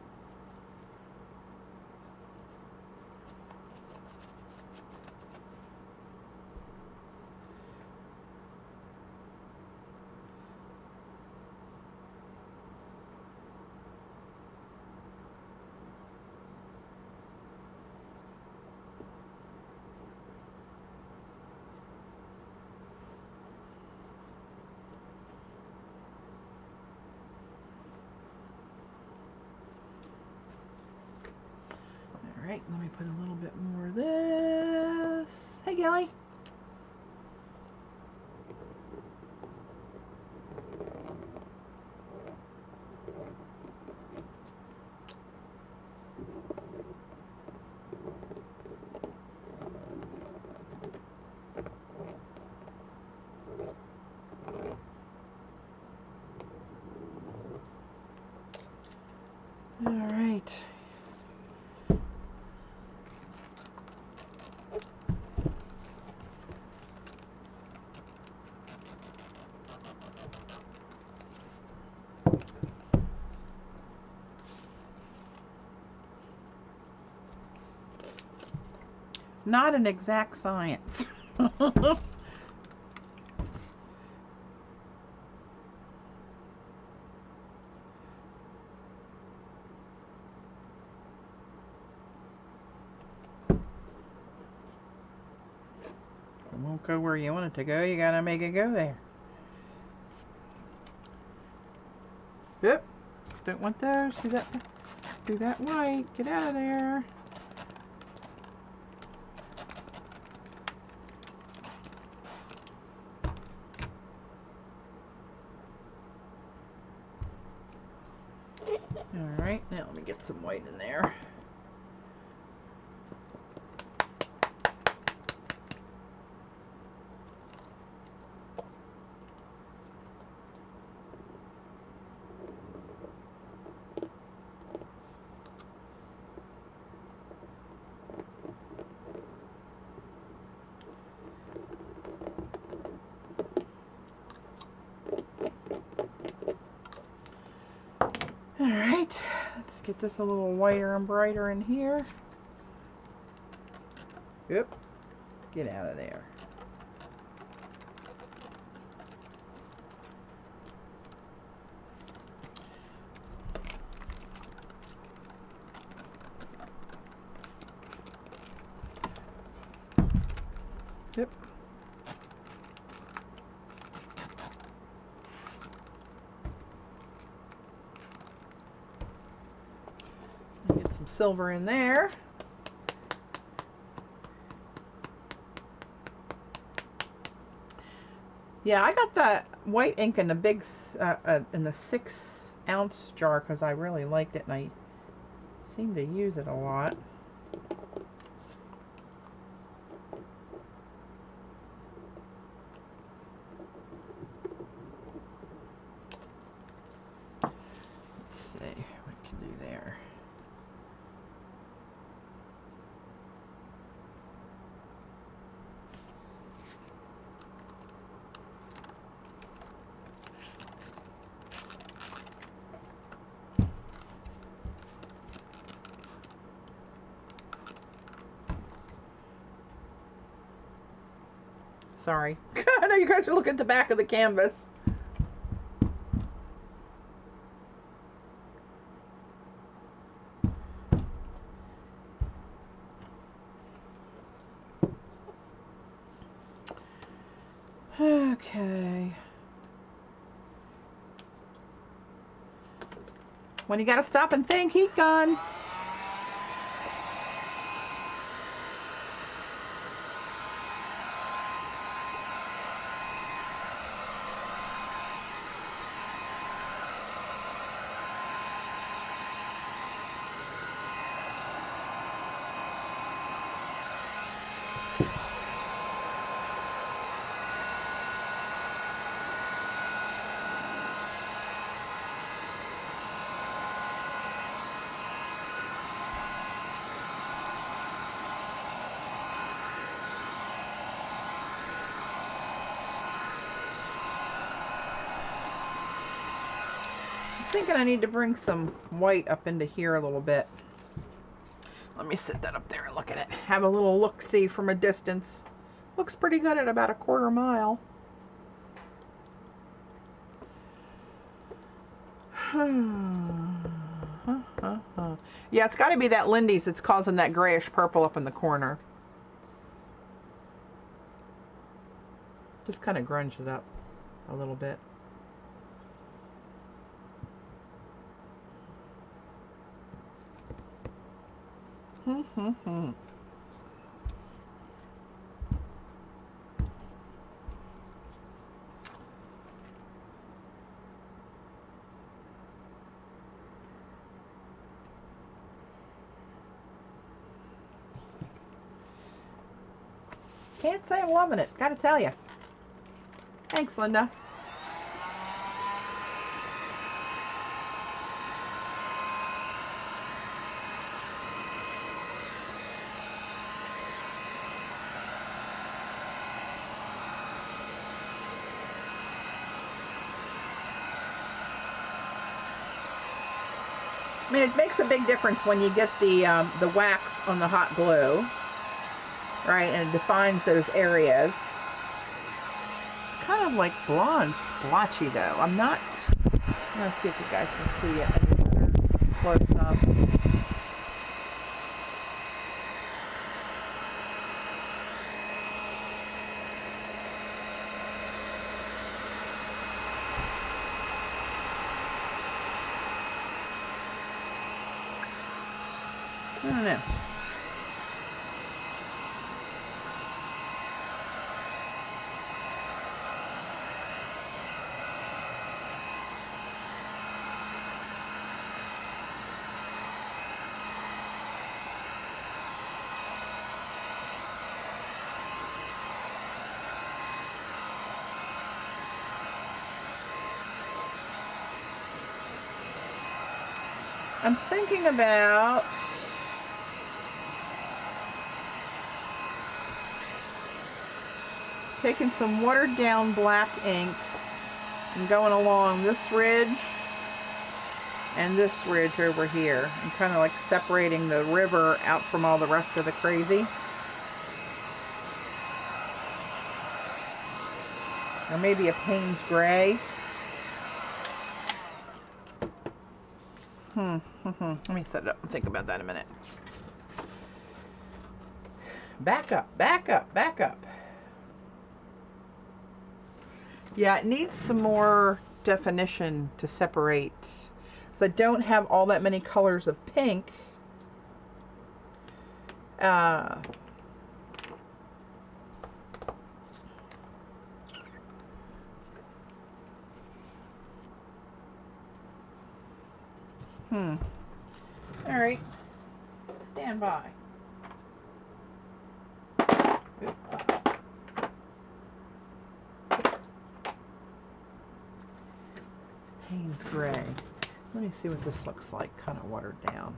Speaker 1: Alright, let me put a little bit more of this. Hey, Gilly. Alright. Not an exact science. It won't go where you want it to go. You gotta make it go there. Yep. Don't want those. See that? do that white. Get out of there. All right, now let me get some white in there. All right, let's get this a little whiter and brighter in here. Yep, get out of there. Yep. Get some silver in there. Yeah, I got that white ink in the big, in the 6-ounce jar because I really liked it and I seem to use it a lot. Let's see what we can do there. Sorry. I know you guys are looking at the back of the canvas. Okay. When you gotta stop and think, heat gun. I'm thinking I need to bring some white up into here a little bit. Let me sit that up there and look at it. Have a little look-see from a distance. Looks pretty good at about a 1/4 mile. Yeah, it's got to be that Lindy's that's causing that grayish purple up in the corner. Just kind of grunge it up a little bit. Can't say I'm loving it, gotta tell you. Thanks, Linda. I mean, it makes a big difference when you get the wax on the hot glue, right, and it defines those areas. It's kind of like blonde splotchy though. I'm not, let's see if you guys can see it any better close up. I don't know. I'm thinking about taking some watered down black ink and going along this ridge and this ridge over here and kind of like separating the river out from all the rest of the crazy. Or maybe a Payne's Gray. Let me set it up and think about that a minute. Back up, back up, back up. Yeah, it needs some more definition to separate. So I don't have all that many colors of pink. All right, stand by. Payne's Gray. Let me see what this looks like, kind of watered down.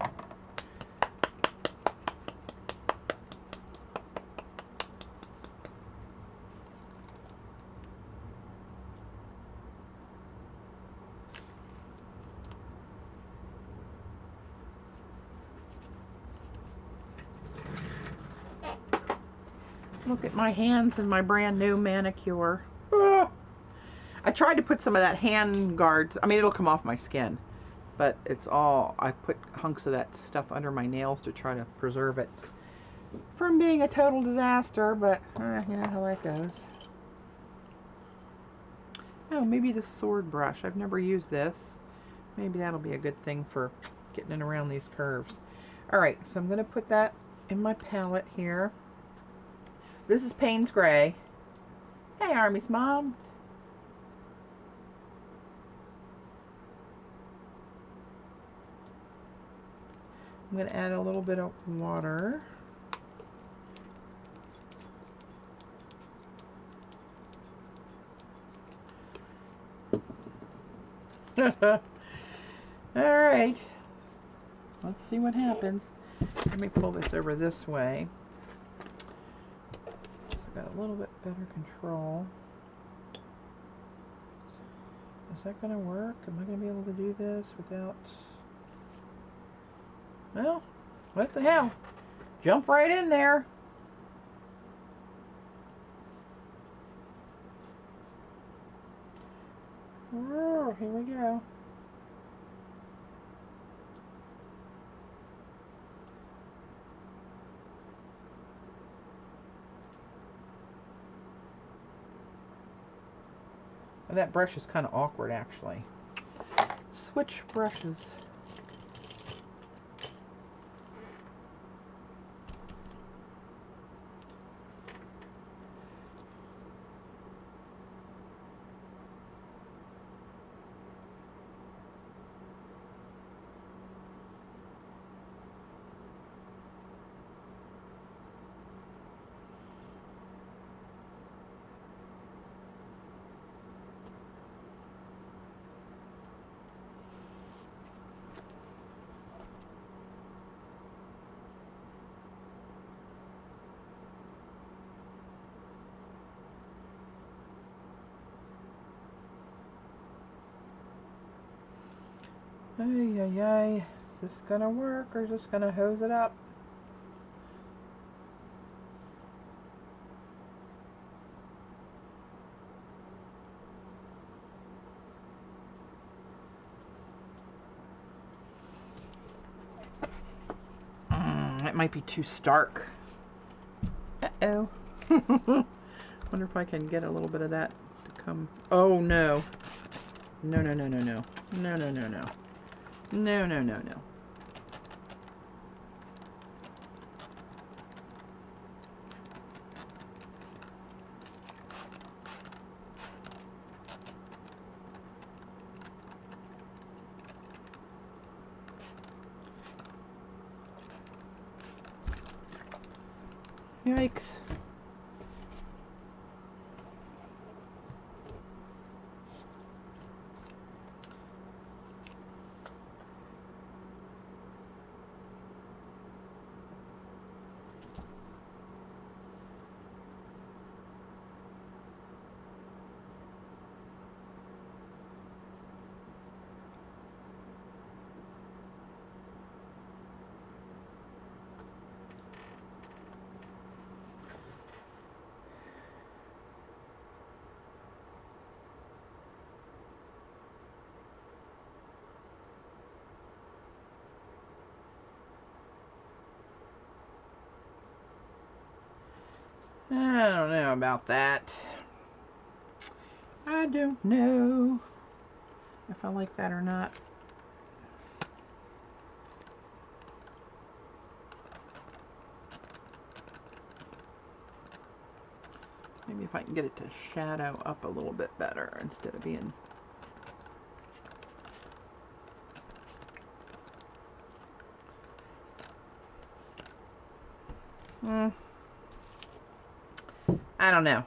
Speaker 1: Look at my hands and my brand new manicure. Ah! I tried to put some of that hand guards. I mean, it'll come off my skin, but it's all, I put hunks of that stuff under my nails to try to preserve it from being a total disaster, but you know how that goes. Oh, maybe the sword brush. I've never used this. Maybe that'll be a good thing for getting in around these curves. All right, so I'm going to put that in my palette here. This is Payne's Gray. Hey, Army's mom. I'm going to add a little bit of water. All right. Let's see what happens. Let me pull this over this way. Got a little bit better control. Is that going to work? Am I going to be able to do this without... Well, what the hell? Jump right in there. Oh, here we go. That brush is kind of awkward, actually. Switch brushes. Ay, ay, ay. Is this gonna work or is this gonna hose it up? That might be too stark. Uh-oh. Wonder if I can get a little bit of that to come. Oh no. No, no, no, no, no. No, no, no, no. No, no, no, no. Yikes. I don't know about that. I don't know if I like that or not. Maybe if I can get it to shadow up a little bit better instead of being... I don't know.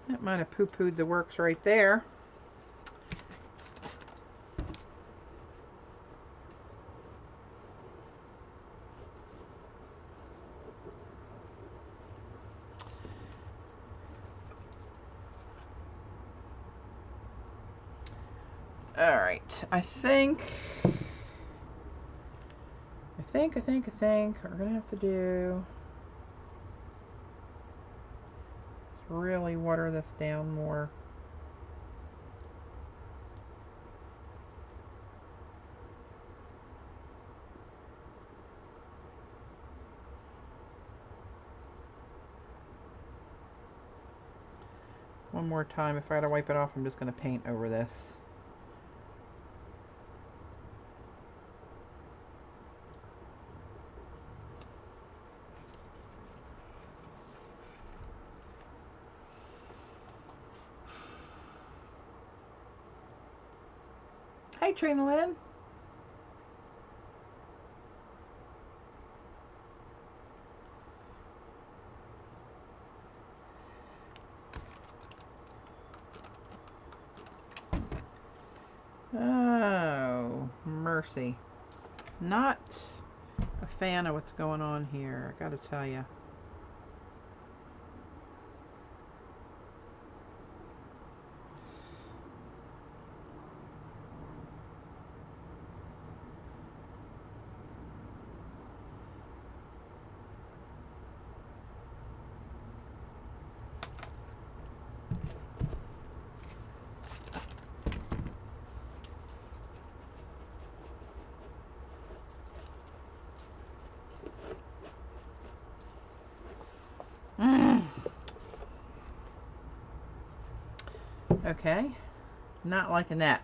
Speaker 1: That might have poo-pooed the works right there. All right, I think we're gonna have to do is really water this down more. One more time. If I had to wipe it off, I'm just gonna paint over this. Hey, Trina Lynn. Oh, mercy. Not a fan of what's going on here, I gotta tell you. Okay, not liking that.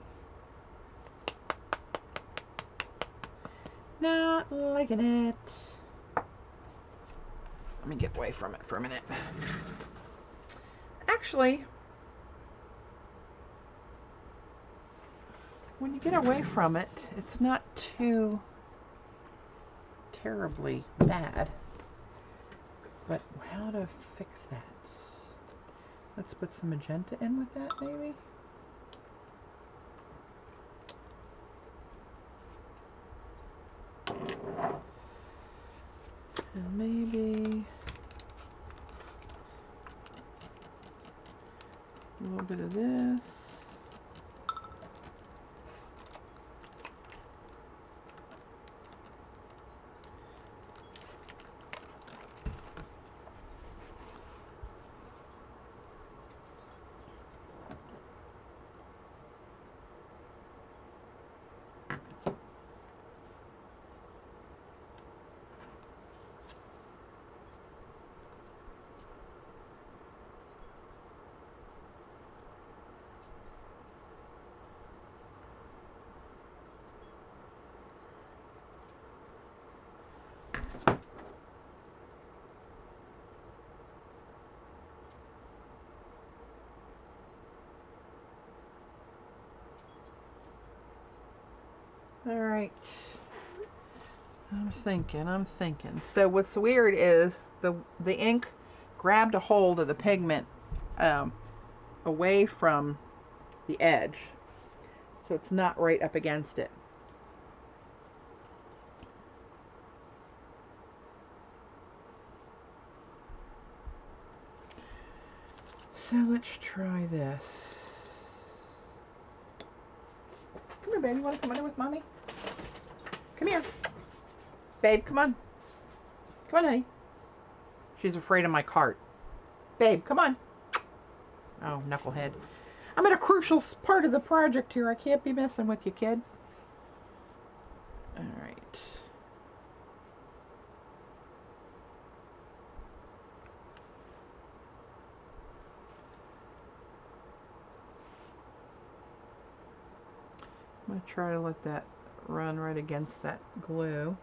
Speaker 1: Not liking it. Let me get away from it for a minute. Actually, when you get away from it, it's not too terribly bad. But how to fix that? Let's put some magenta in with that, maybe. And maybe a little bit of this. All right. I'm thinking. So what's weird is the ink grabbed a hold of the pigment away from the edge. So it's not right up against it. So let's try this. Come here, baby. You want to come under with mommy? Come here. Babe, come on. Come on, honey. She's afraid of my cart. Babe, come on. Oh, knucklehead. I'm at a crucial part of the project here. I can't be messing with you, kid. All right. I'm going to try to let that run right against that glue.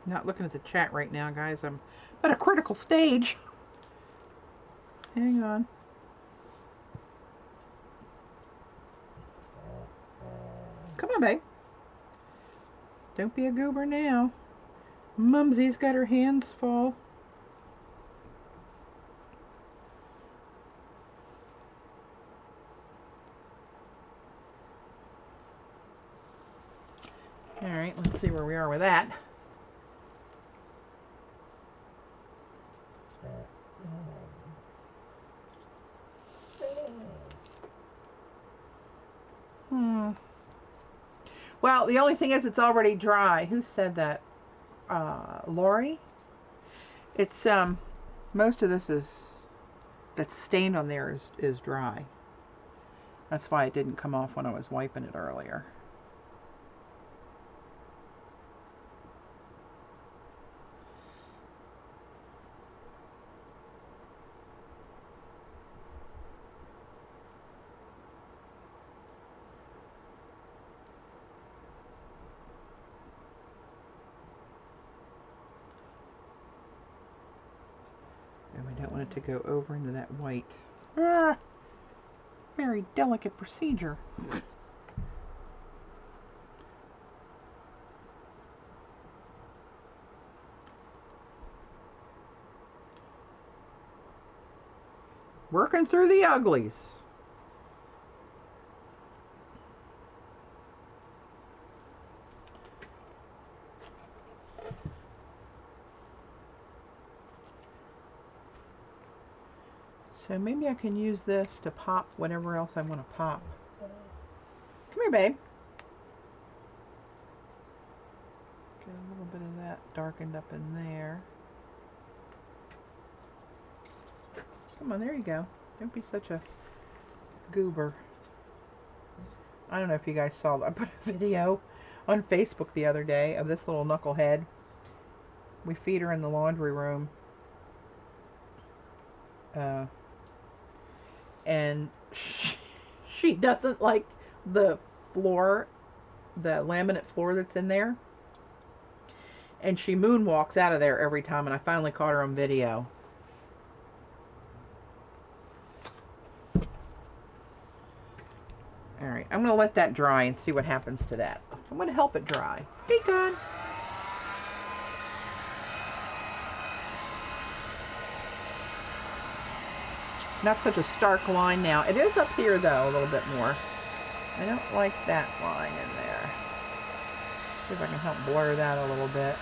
Speaker 1: Not looking at the chat right now, guys. I'm at a critical stage. Hang on. Come on, babe. Don't be a goober now. Mumsy's got her hands full. All right, let's see where we are with that. Well, the only thing is it's already dry. Who said that? Lori? It's, most of this that's stained on there is dry. That's why it didn't come off when I was wiping it earlier. To go over into that white. Very delicate procedure. Working through the uglies. So maybe I can use this to pop whatever else I want to pop. Come here, babe. Get a little bit of that darkened up in there. Come on, there you go. Don't be such a goober. I don't know if you guys saw that. I put a video on Facebook the other day of this little knucklehead. We feed her in the laundry room. And she doesn't like the floor, the laminate floor that's in there. And she moonwalks out of there every time, and I finally caught her on video. Alright, I'm going to let that dry and see what happens to that. I'm going to help it dry. Be good. Not such a stark line now. It is up here, though, a little bit more. I don't like that line in there. See if I can help blur that a little bit.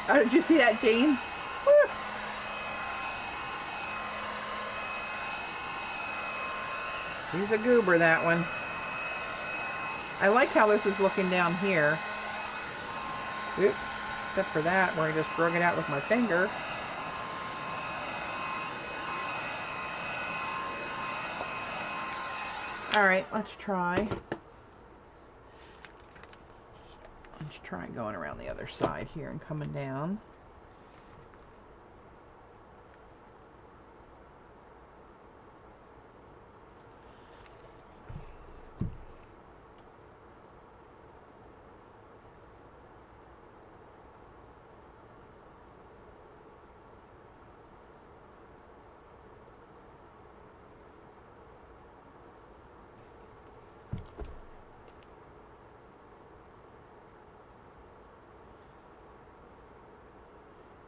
Speaker 1: Oh, did you see that, Jane? Woo. He's a goober, that one. I like how this is looking down here. Oop. Except for that, where I just drug it out with my finger. Alright, let's try. Let's try going around the other side here and coming down.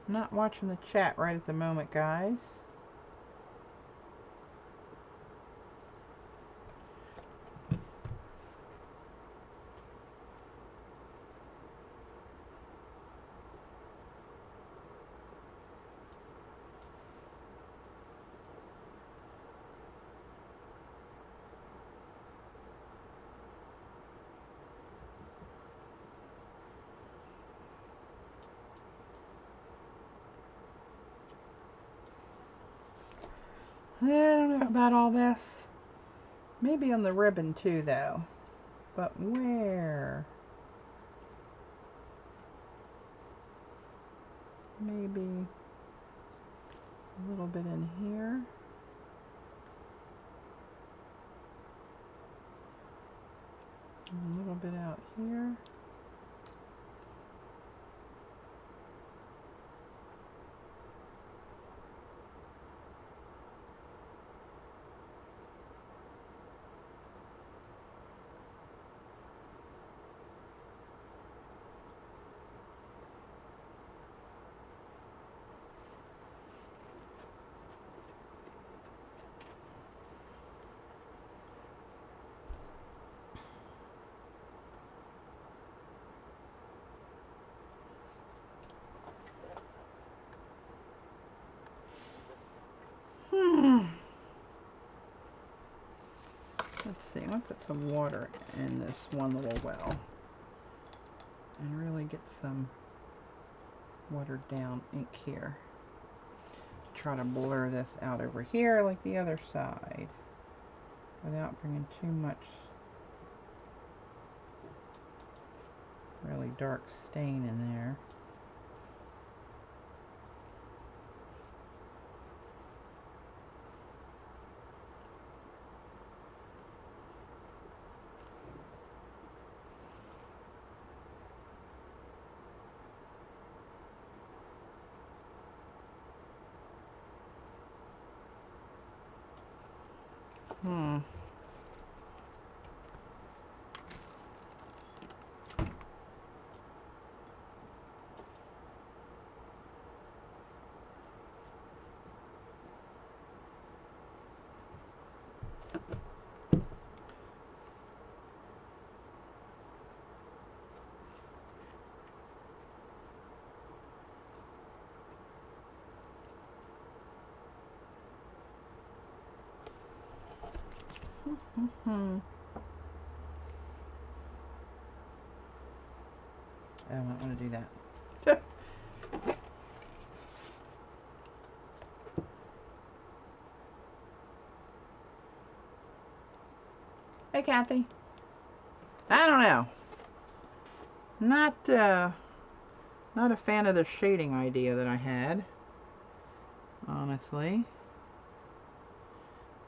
Speaker 1: Not watching the chat right at the moment, guys. I don't know about all this. Maybe on the ribbon too, though. But where? Maybe a little bit in here. A little bit out here. Let's see, I'm going to put some water in this one little well and really get some watered down ink here. Try to blur this out over here like the other side without bringing too much really dark stain in there. I don't want to do that. Hey, Kathy. I don't know. Not a fan of the shading idea that I had, honestly.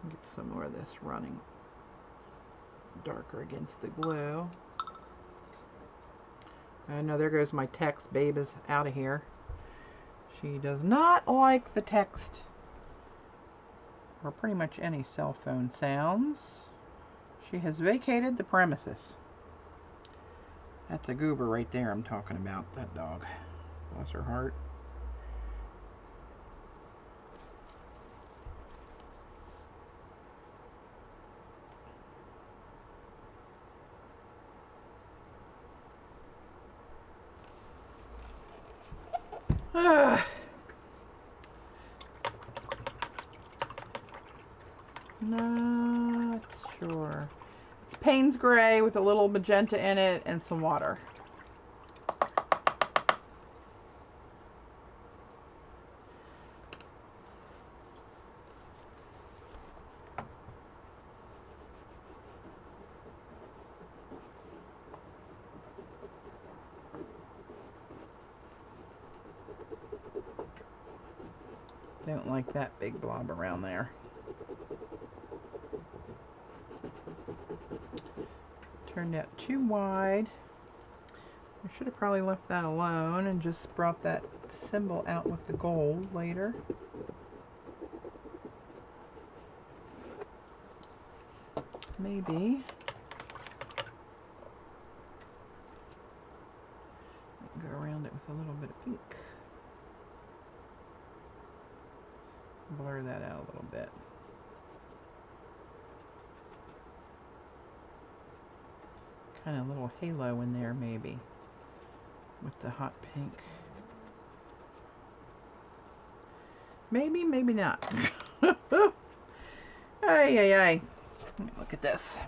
Speaker 1: Get some more of this running darker against the glue. No, there goes my text. Babe is out of here. She does not like the text or pretty much any cell phone sounds. She has vacated the premises. That's a goober right there I'm talking about, that dog. Bless her heart. Not sure. It's Payne's Gray with a little magenta in it and some water. Don't like that big blob around there. Turned out too wide. I should have probably left that alone and just brought that symbol out with the gold later. Maybe. Go around it with a little bit of pink. Blur that out a little bit. Kind of a little halo in there maybe with the hot pink. Maybe, maybe not. Ay, ay, ay. Look at this.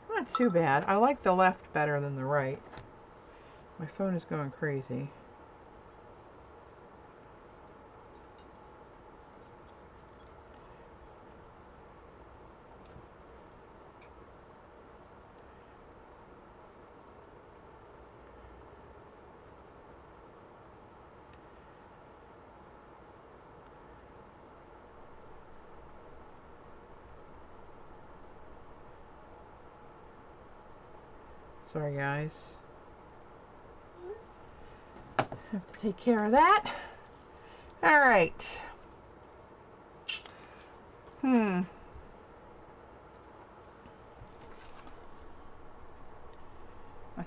Speaker 1: Not too bad. I like the left better than the right. My phone is going crazy. Sorry guys. Have to take care of that. Alright. I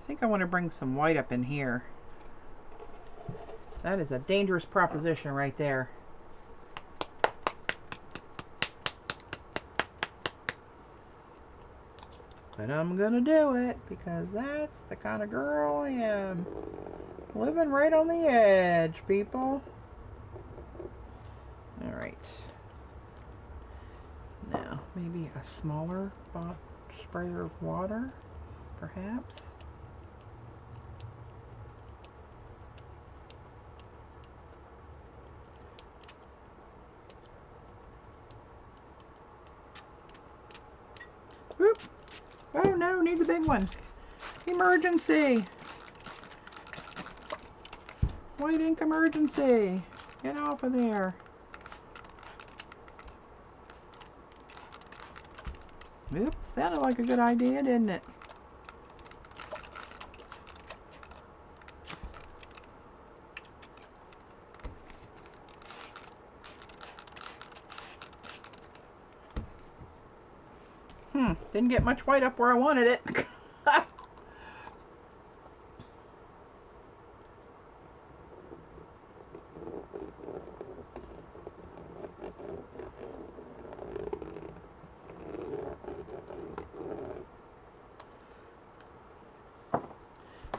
Speaker 1: think I want to bring some white up in here. That is a dangerous proposition right there. But I'm gonna do it because that's the kind of girl I am. Living right on the edge, people. Alright. Now, maybe a smaller sprayer of water, perhaps. Whoop! Oh no, need the big one. Emergency! White ink emergency! Get off of there. Oops, sounded like a good idea, didn't it? Didn't get much white up where I wanted it.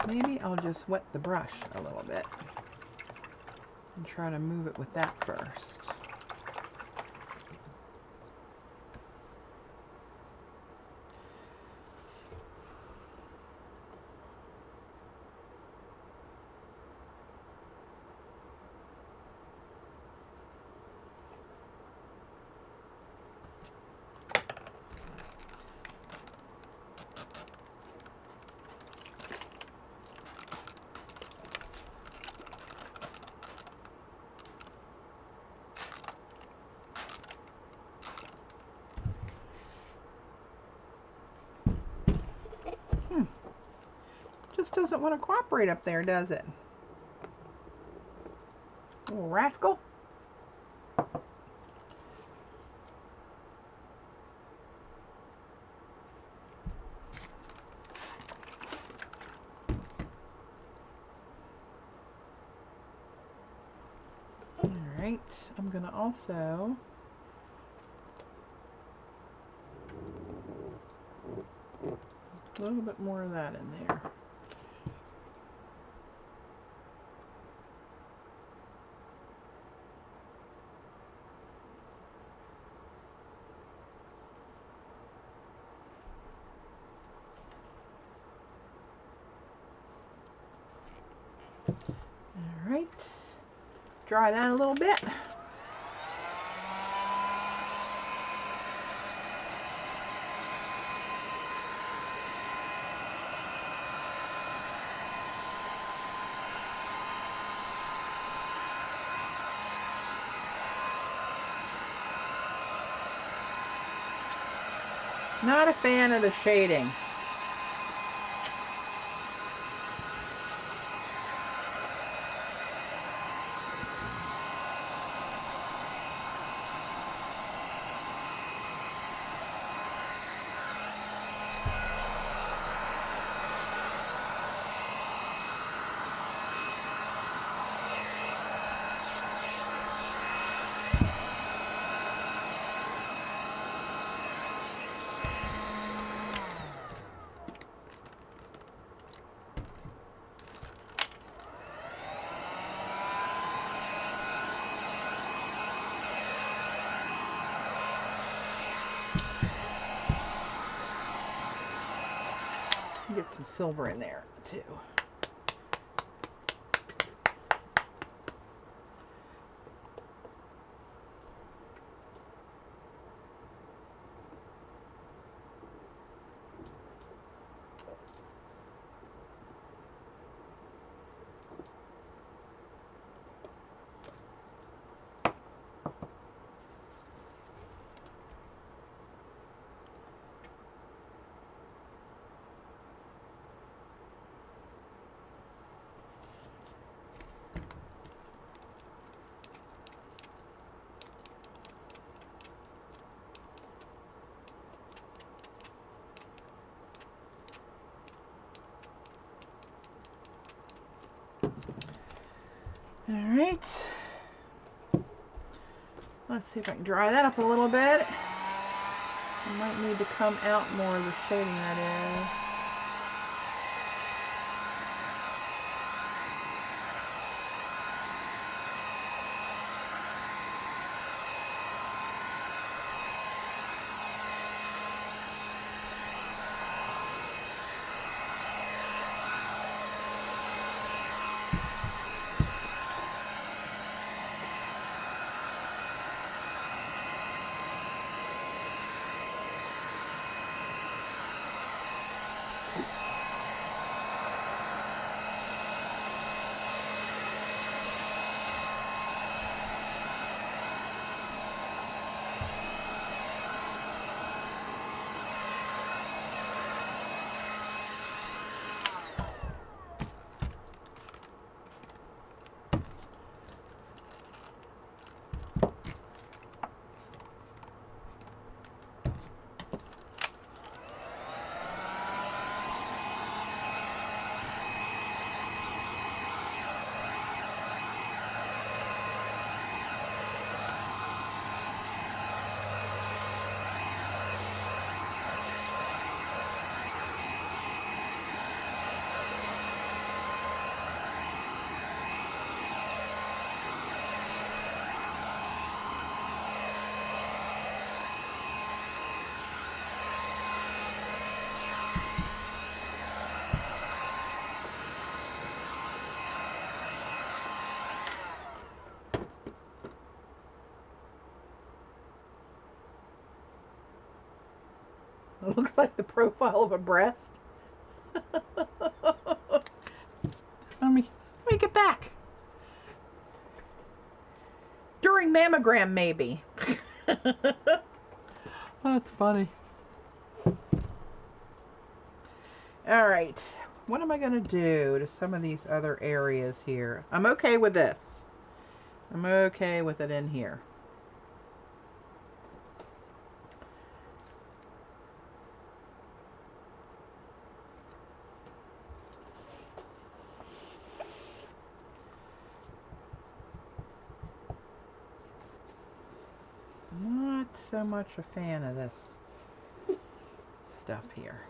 Speaker 1: Maybe I'll just wet the brush a little bit and try to move it with that first. Just doesn't want to cooperate up there, does it? Little rascal. Alright, I'm going to also a little bit more of that in there. Dry that a little bit. Not a fan of the shading. Get some silver in there too. All right, let's see if I can dry that up a little bit. I might need to come out more of the shading that is. It looks like the profile of a breast. Let me get back. During mammogram, maybe. That's funny. All right. What am I going to do to some of these other areas here? I'm okay with this. I'm okay with it in here. Not so much a fan of this stuff here.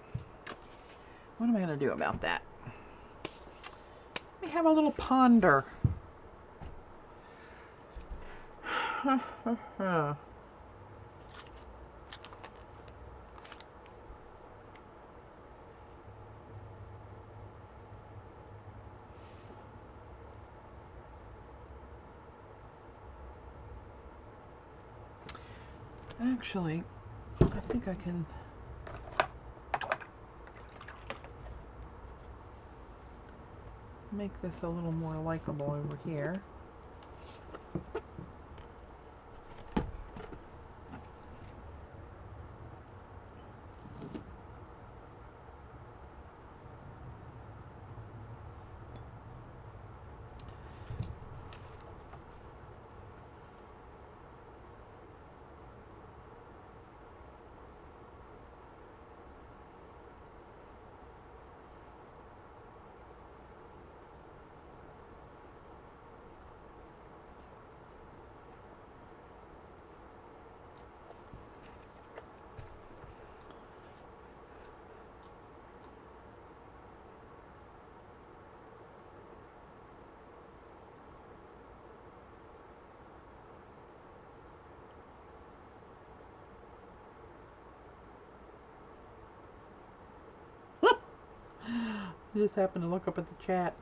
Speaker 1: What am I going to do about that? We have a little ponder. Actually, I think I can make this a little more likable over here. I just happened to look up at the chat.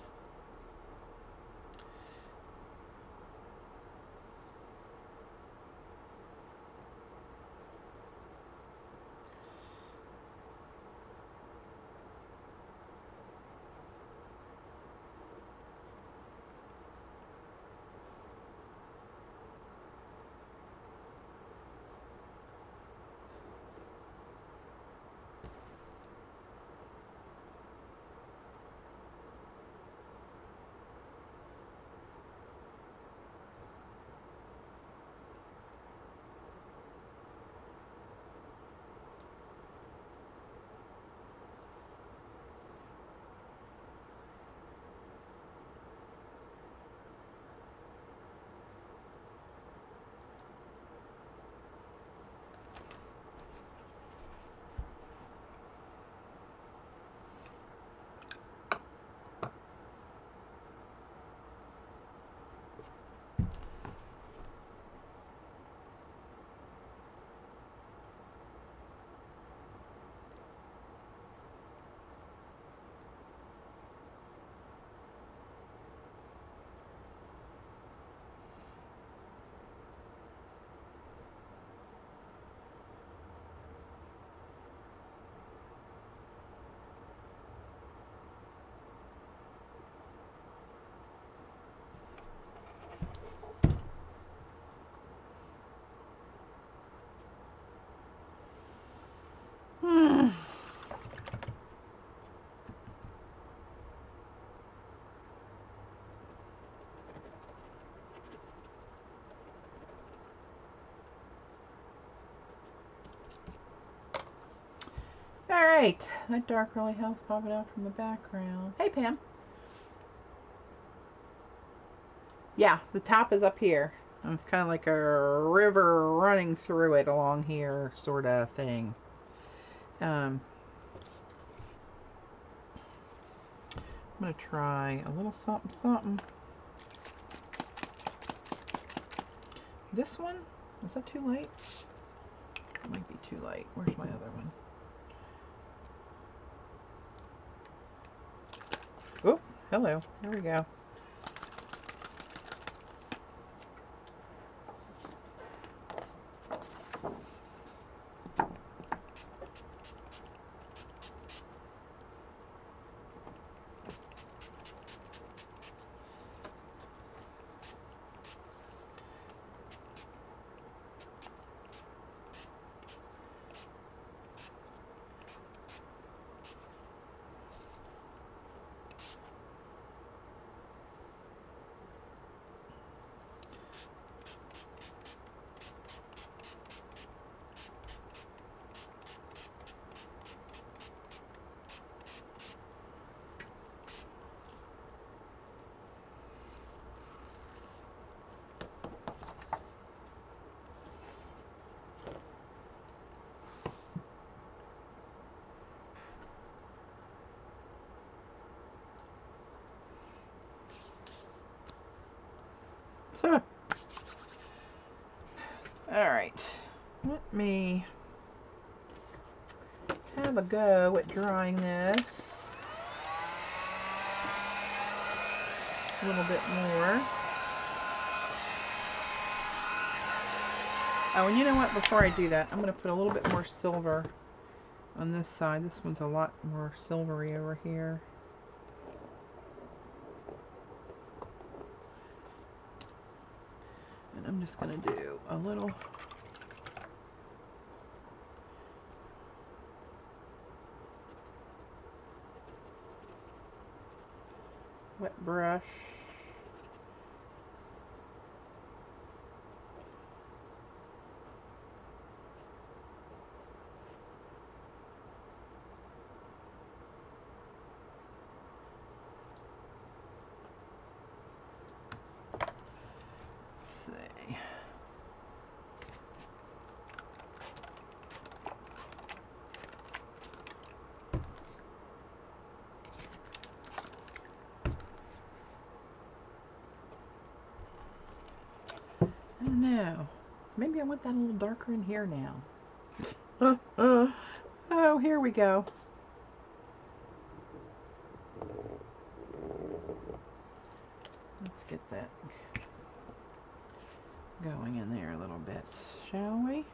Speaker 1: Alright, that dark curly hair's popping out from the background. Hey, Pam. Yeah, the top is up here. And it's kind of like a river running through it along here, sort of thing. I'm going to try a little something, something. This one? Is that too light? It might be too light. Where's my other one? Oh, hello. Here we go. Alright, let me have a go at drawing this a little bit more. Oh, and you know what? Before I do that, I'm going to put a little bit more silver on this side. This one's a lot more silvery over here. And I'm just going to do a little wet brush. See. I don't know. Maybe I want that a little darker in here now. Oh, here we go. Let's get that going in there a little bit, shall we?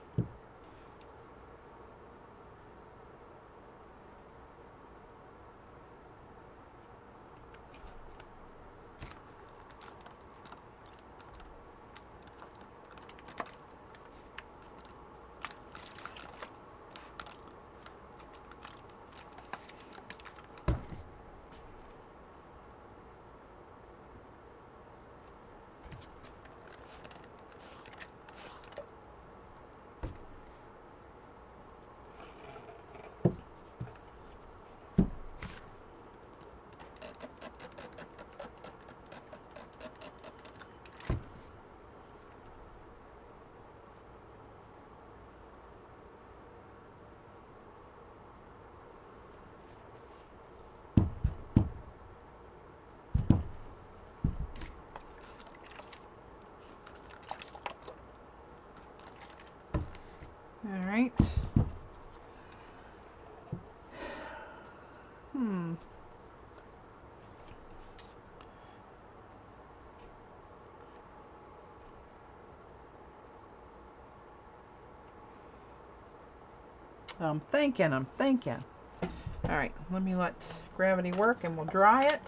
Speaker 1: All right. I'm thinking. All right, let me let gravity work and we'll dry it.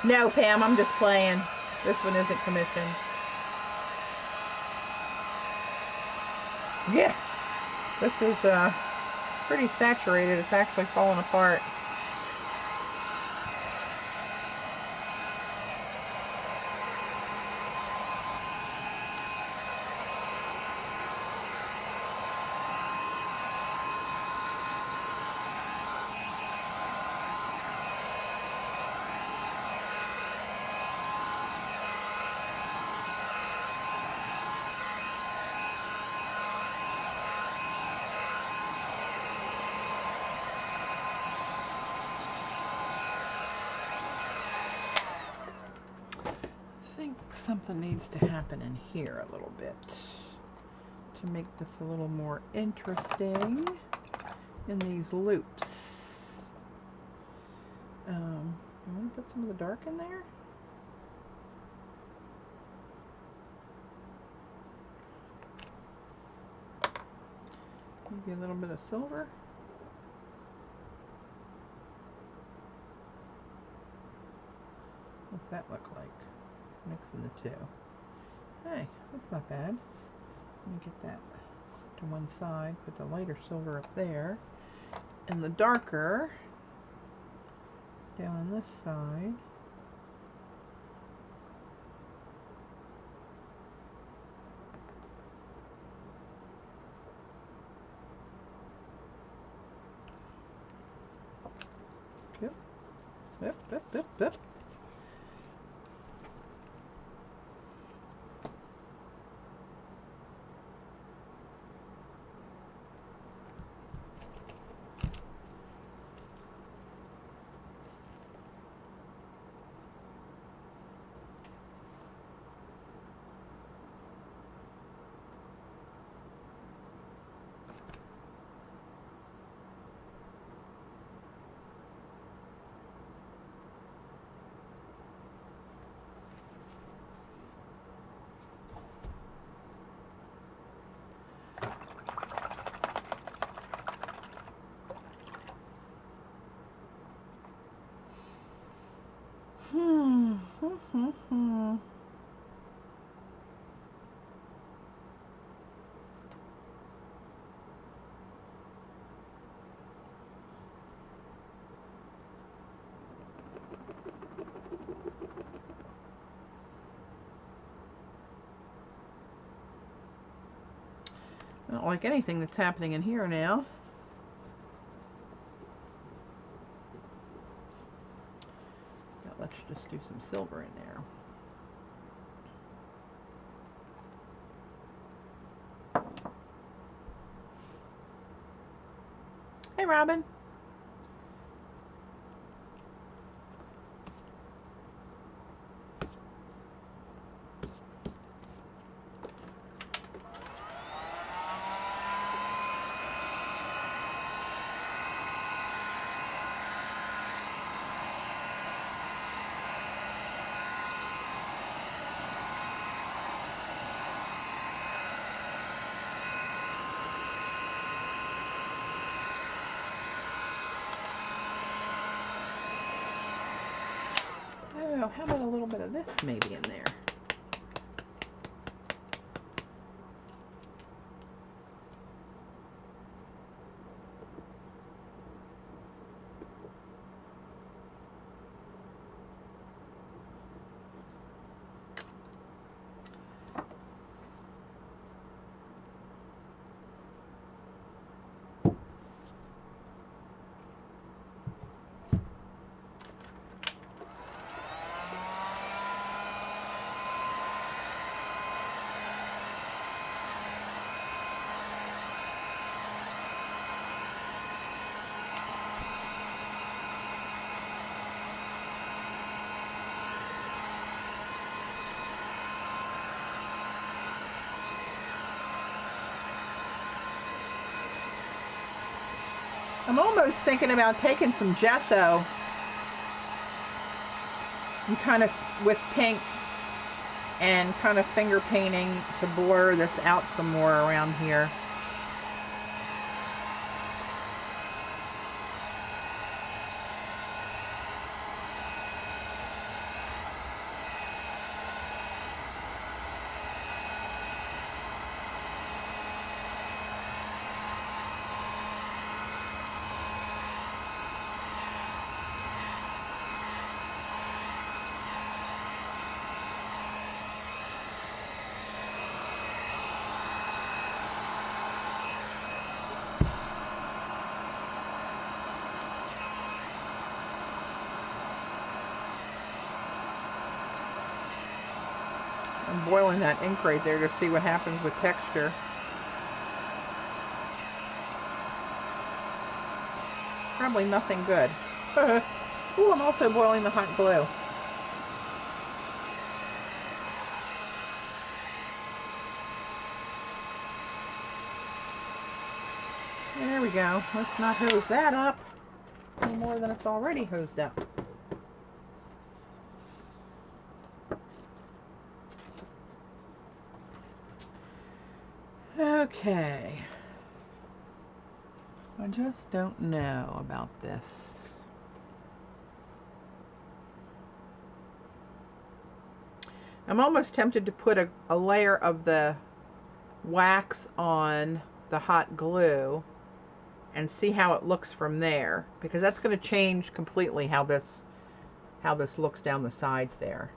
Speaker 1: No, Pam, I'm just playing. This one isn't commissioned. Yeah, this is pretty saturated. It's actually falling apart. I think something needs to happen in here a little bit to make this a little more interesting in these loops. I want to put some of the dark in there. Maybe a little bit of silver. What's that look like? Mixing the two. Hey, that's not bad. Let me get that to one side, put the lighter silver up there, and the darker down on this side. Yep. I don't like anything that's happening in here now. Now let's just do some silver in there. Hey, Robin. Oh, how about a little bit of this maybe in there? I'm almost thinking about taking some gesso and kind of with pink and kind of finger painting to blur this out some more around here. I'm boiling that ink right there to see what happens with texture. Probably nothing good. Ooh, I'm also boiling the hot glue. There we go. Let's not hose that up any more than it's already hosed up. Okay. I just don't know about this. I'm almost tempted to put a layer of the wax on the hot glue and see how it looks from there, because that's going to change completely how this looks down the sides there.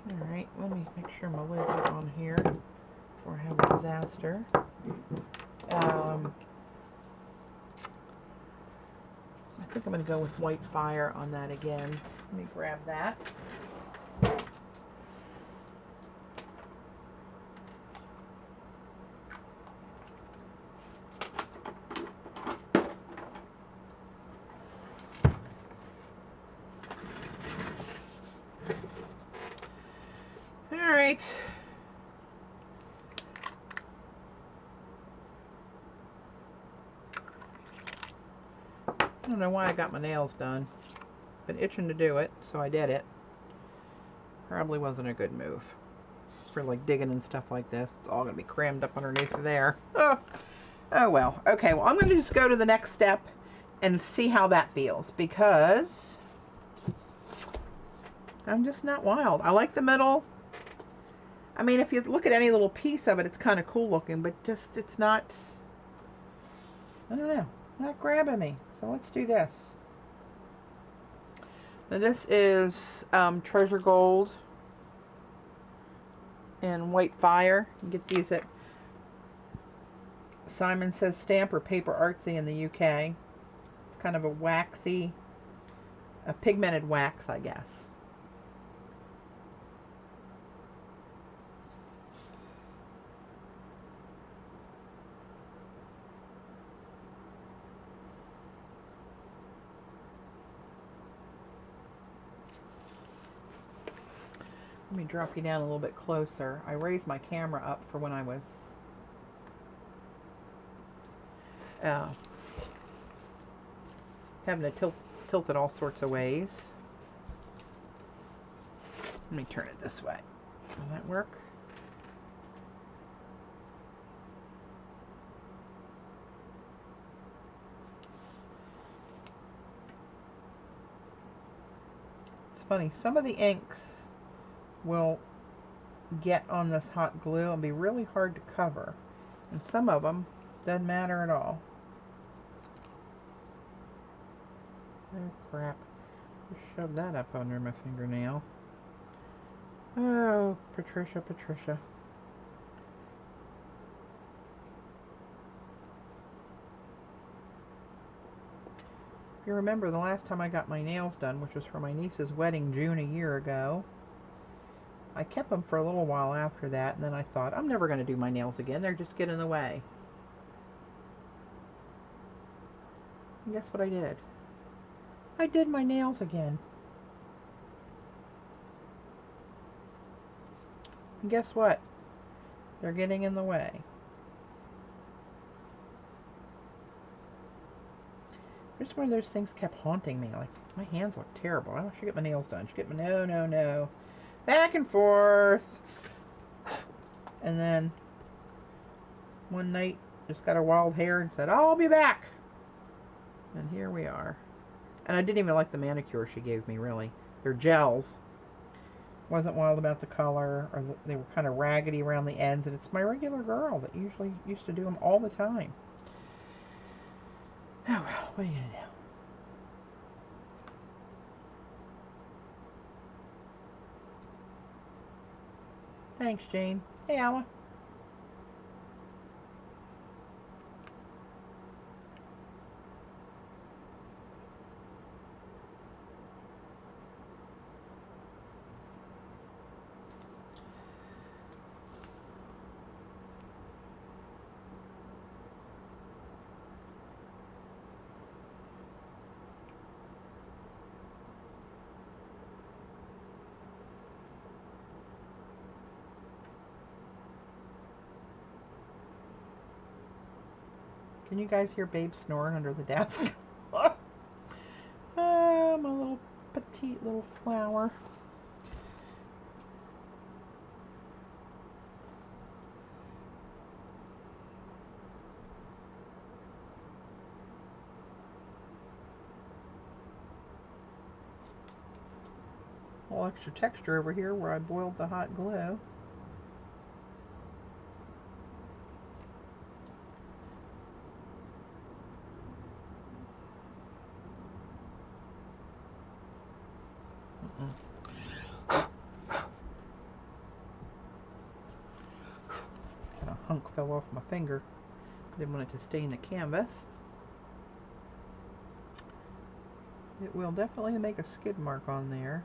Speaker 1: Alright, let me make sure my lids are on here before I have a disaster. I think I'm going to go with white fire on that again. Let me grab that. Alright. I don't know why I got my nails done. Been itching to do it, so I did it. Probably wasn't a good move. for like digging and stuff like this. It's all going to be crammed up underneath of there. Oh well. Okay, well I'm going to just go to the next step and see how that feels, because I'm just not wild. I like the middle. I mean, if you look at any little piece of it, it's kind of cool looking, but just, it's not, I don't know, not grabbing me. So let's do this. Now this is Treasure Gold and White Fire. You get these at Simon Says Stamp or Paper Artsy in the UK. It's kind of a waxy, a pigmented wax, I guess. Let me drop you down a little bit closer. I raised my camera up for when I was having to tilt it all sorts of ways. Let me turn it this way. Will that work? It's funny, some of the inks will get on this hot glue and be really hard to cover, and some of them doesn't matter at all. Oh crap, just shoved that up under my fingernail. Oh, Patricia. If you remember, the last time I got my nails done, which was for my niece's wedding June a year ago, I kept them for a little while after that, and then I thought, I'm never going to do my nails again. They're just getting in the way. And guess what I did? I did my nails again. And guess what? They're getting in the way. Just one of those things kept haunting me. Like, my hands look terrible. I should get my nails done. I should get my... No. Back and forth. And then one night just got a wild hair and said, I'll be back. And here we are. And I didn't even like the manicure she gave me, really. They're gels. Wasn't wild about the color, or they were kind of raggedy around the ends, and it's my regular girl that usually used to do them all the time. Oh well, what are you gonna do? Thanks, Jane. Hey, Alla. Can you guys hear Babe snoring under the desk? Oh, my little petite little flower. A little extra texture over here where I boiled the hot glue. Hunk fell off my finger. Didn't want it to stain the canvas. It will definitely make a skid mark on there.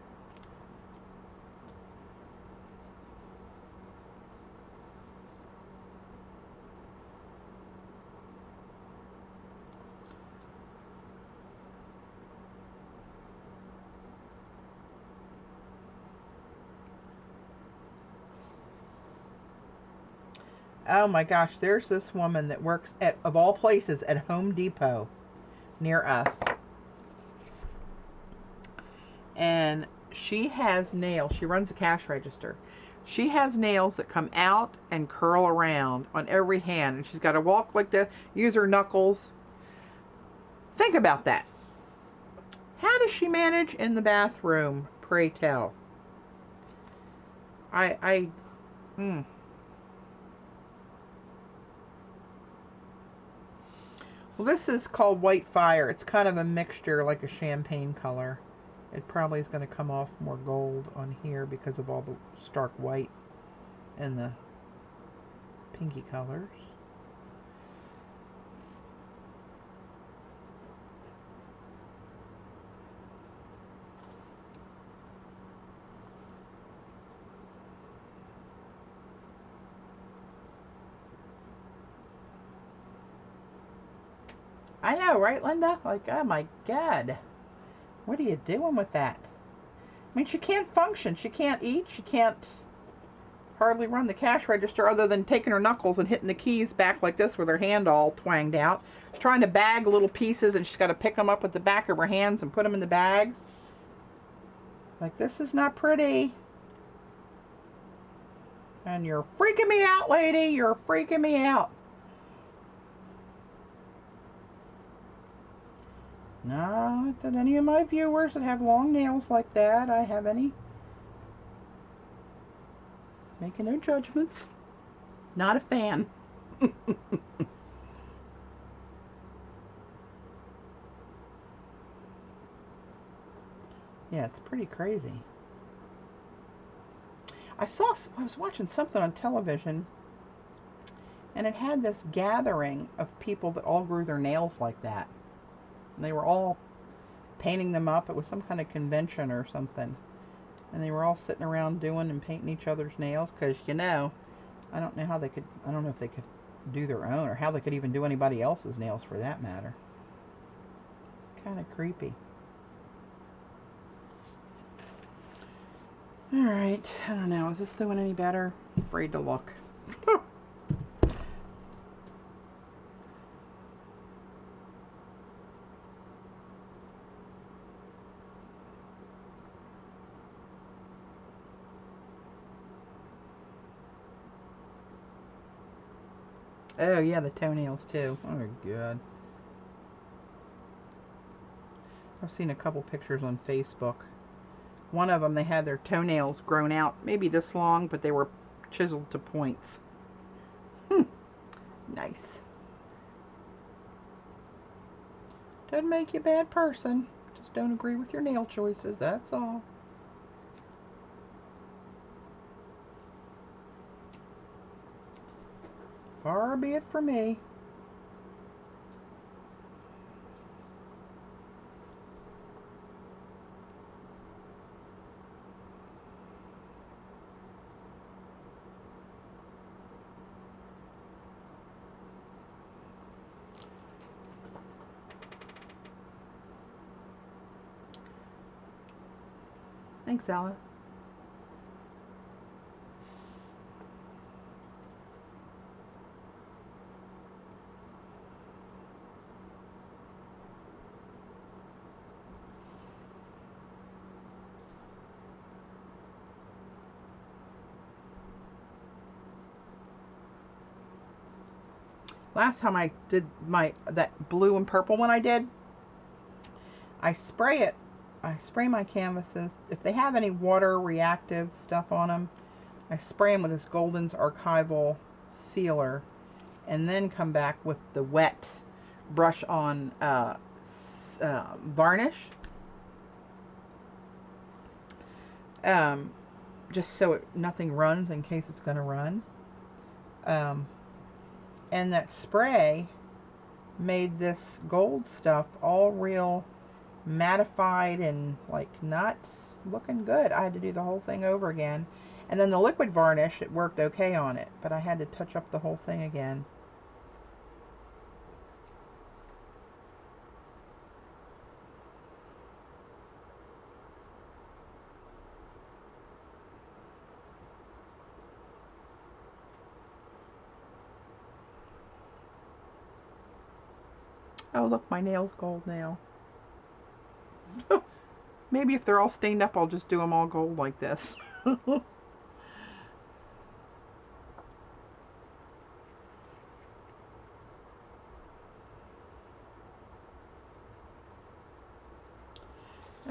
Speaker 1: Oh my gosh, there's this woman that works at, of all places, at Home Depot near us. And she has nails. She runs a cash register. She has nails that come out and curl around on every hand, and she's got to walk like this, use her knuckles. Think about that. How does she manage in the bathroom, pray tell? Well, this is called White Fire. It's kind of a mixture, like a champagne color. It probably is going to come off more gold on here because of all the stark white and the pinky colors. I know, right, Linda? Like, oh my God. What are you doing with that? I mean, she can't function. She can't eat. She can't hardly run the cash register other than taking her knuckles and hitting the keys back like this with her hand all twanged out. She's trying to bag little pieces, and she's got to pick them up with the back of her hands and put them in the bags. Like, this is not pretty. And you're freaking me out, lady. You're freaking me out. Not that any of my viewers that have long nails like that, I have any. Making no judgments. Not a fan. Yeah, it's pretty crazy. I was watching something on television, and it had this gathering of people that all grew their nails like that. And they were all painting them up. It was some kind of convention or something. And they were all sitting around doing and painting each other's nails. Because, you know, I don't know if they could do their own, or how they could even do anybody else's nails for that matter. It's kind of creepy. Alright, I don't know. Is this doing any better? I'm afraid to look. Oh, yeah, the toenails, too. Oh, God. I've seen a couple pictures on Facebook. One of them, they had their toenails grown out, maybe this long, but they were chiseled to points. Nice. Doesn't make you a bad person. Just don't agree with your nail choices, that's all. Far be it from me. Thanks, Ella. Last time I did that blue and purple one I spray my canvases. If they have any water reactive stuff on them, I spray them with this Golden's Archival sealer, and then come back with the wet brush on varnish. Just so nothing runs in case it's going to run. And that spray made this gold stuff all real mattified and like not looking good. I had to do the whole thing over again. And then the liquid varnish, it worked okay on it, but I had to touch up the whole thing again. Oh, look, my nail's gold now. Maybe if they're all stained up, I'll just do them all gold like this.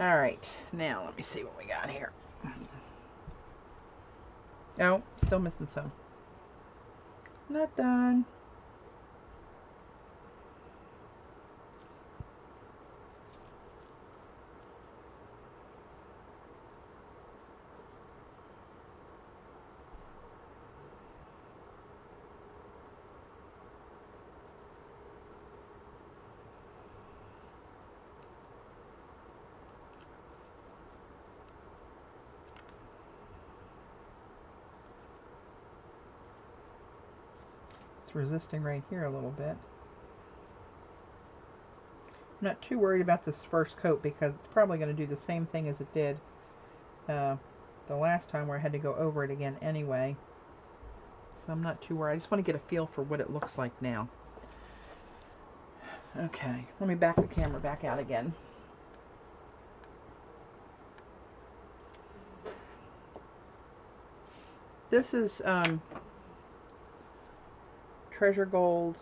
Speaker 1: All right, now let me see what we got here. Oh, still missing some. Not done. Resisting right here a little bit. I'm not too worried about this first coat because it's probably going to do the same thing as it did the last time where I had to go over it again anyway. So I'm not too worried. I just want to get a feel for what it looks like now. Okay, let me back the camera back out again. This is Treasure Gold,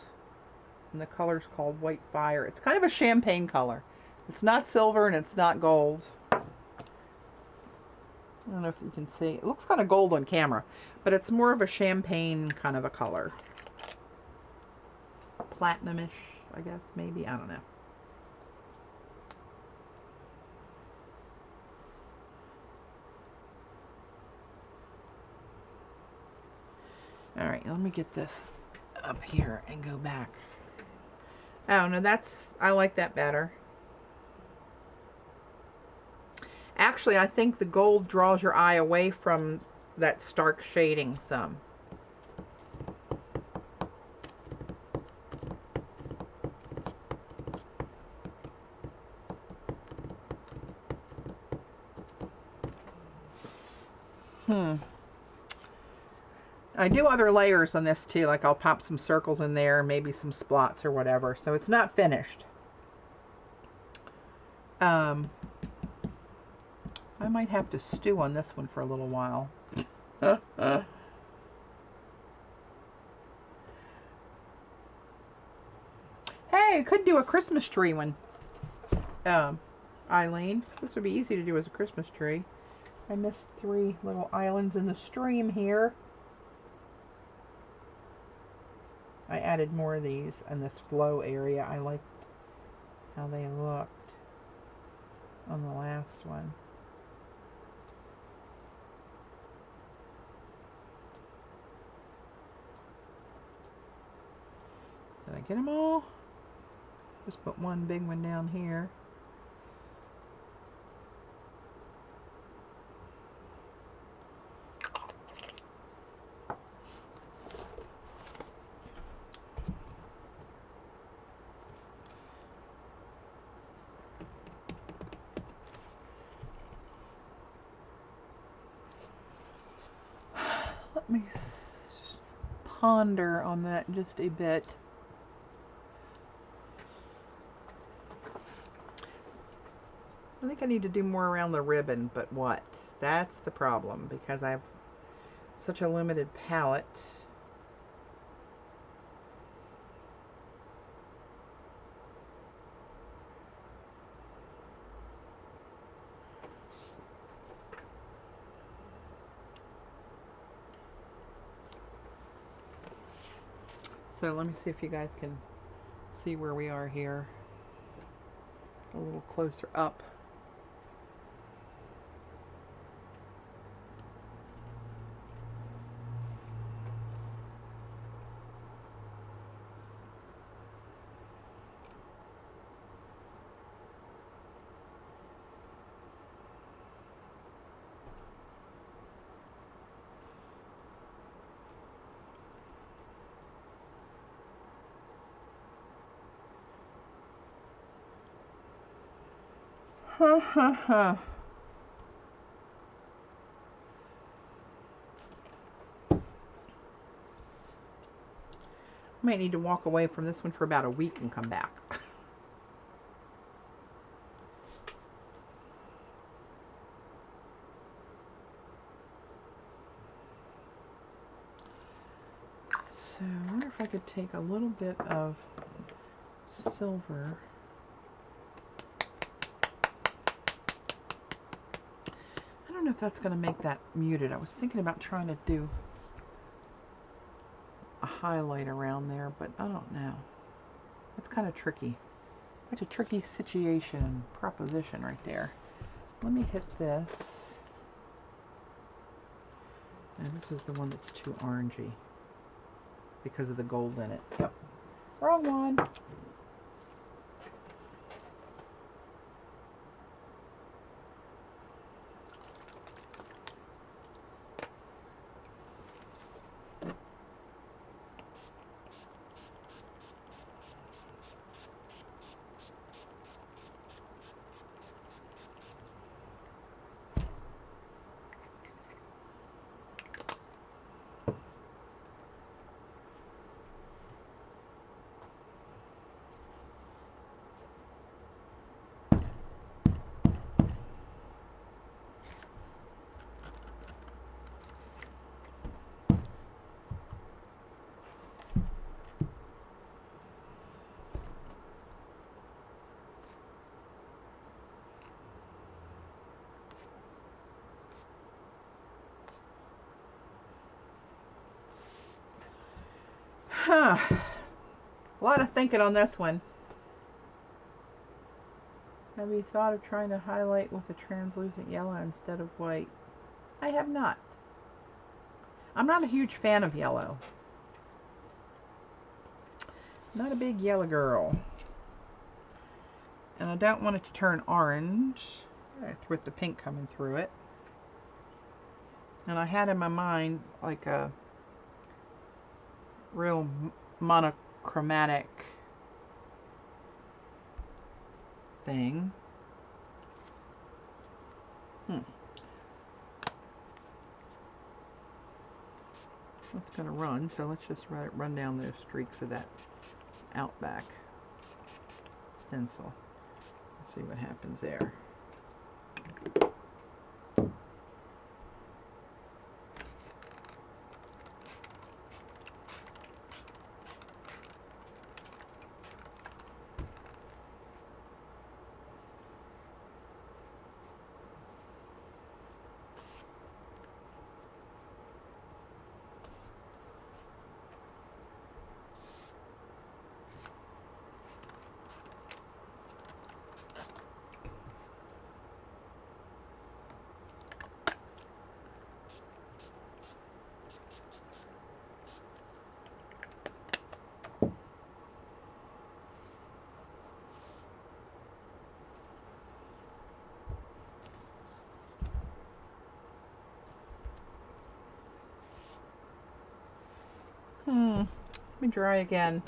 Speaker 1: and the color's called White Fire. It's kind of a champagne color. It's not silver and it's not gold. I don't know if you can see. It looks kind of gold on camera, but it's more of a champagne kind of a color. Platinumish, I guess, maybe. I don't know. All right, let me get this up here and go back. Oh no, I like that better. Actually, I think the gold draws your eye away from that stark shading some. I do other layers on this too, like I'll pop some circles in there, maybe some splots or whatever, so it's not finished. I might have to stew on this one for a little while. Hey, I could do a Christmas tree one, Eileen. This would be easy to do as a Christmas tree. I missed 3 little islands in the stream here. I added more of these in this flow area. I liked how they looked on the last one. Did I get them all? Just put one big one down here. Let me ponder on that just a bit. I think I need to do more around the ribbon, but what? That's the problem, because I have such a limited palette. So let me see if you guys can see where we are here. A little closer up. Might need to walk away from this one for about a week and come back. So I wonder if I could take a little bit of silver. know if that's going to make that muted. I was thinking about trying to do a highlight around there, but I don't know. It's kind of tricky. It's a tricky situation, proposition right there. Let me hit this. And this is the one that's too orangey because of the gold in it. Yep. Wrong one. Huh. A lot of thinking on this one. Have you thought of trying to highlight with a translucent yellow instead of white? I have not. I'm not a huge fan of yellow. Not a big yellow girl. And I don't want it to turn orange with the pink coming through it. And I had in my mind like a real monochromatic thing. It's going to run, so let's just run down those streaks of that outback stencil. Let's see what happens there. Let me dry again.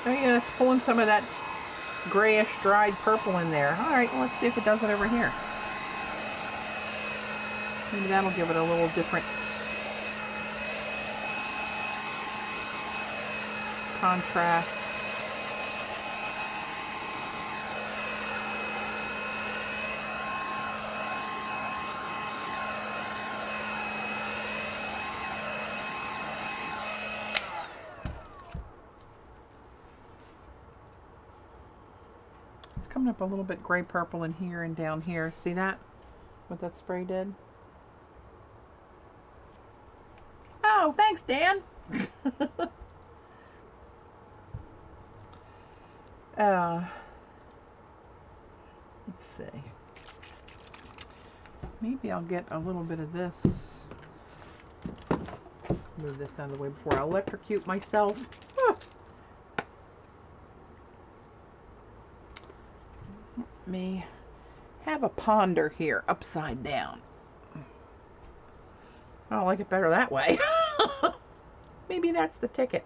Speaker 1: Oh yeah, it's pulling some of that grayish dried purple in there. Alright, well, let's see if it does it over here. Maybe that'll give it a little different contrast. Coming up a little bit gray purple in here and down here. See that? What that spray did? Oh, thanks, Dan. Let's see. Maybe I'll get a little bit of this. Move this out of the way before I electrocute myself. Ah. Let me have a ponder here upside down. I like it better that way. Maybe that's the ticket.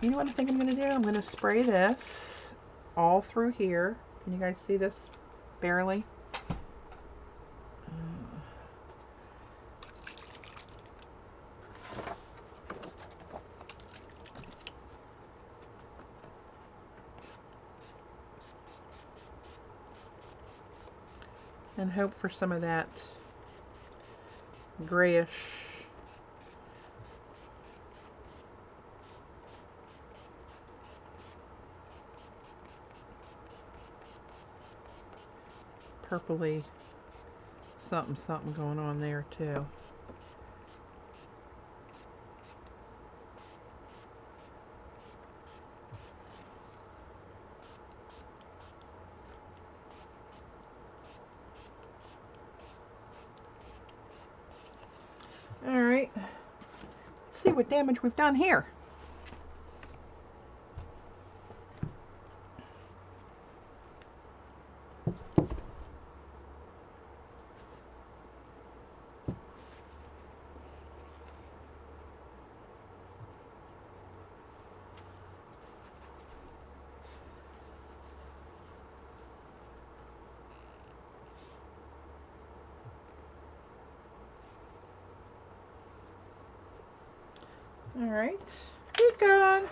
Speaker 1: You know what I think I'm going to do? I'm going to spray this all through here. Can you guys see this? Barely. And hope for some of that grayish purpley something going on there too. All right, let's see what damage we've done here. All right, keep going.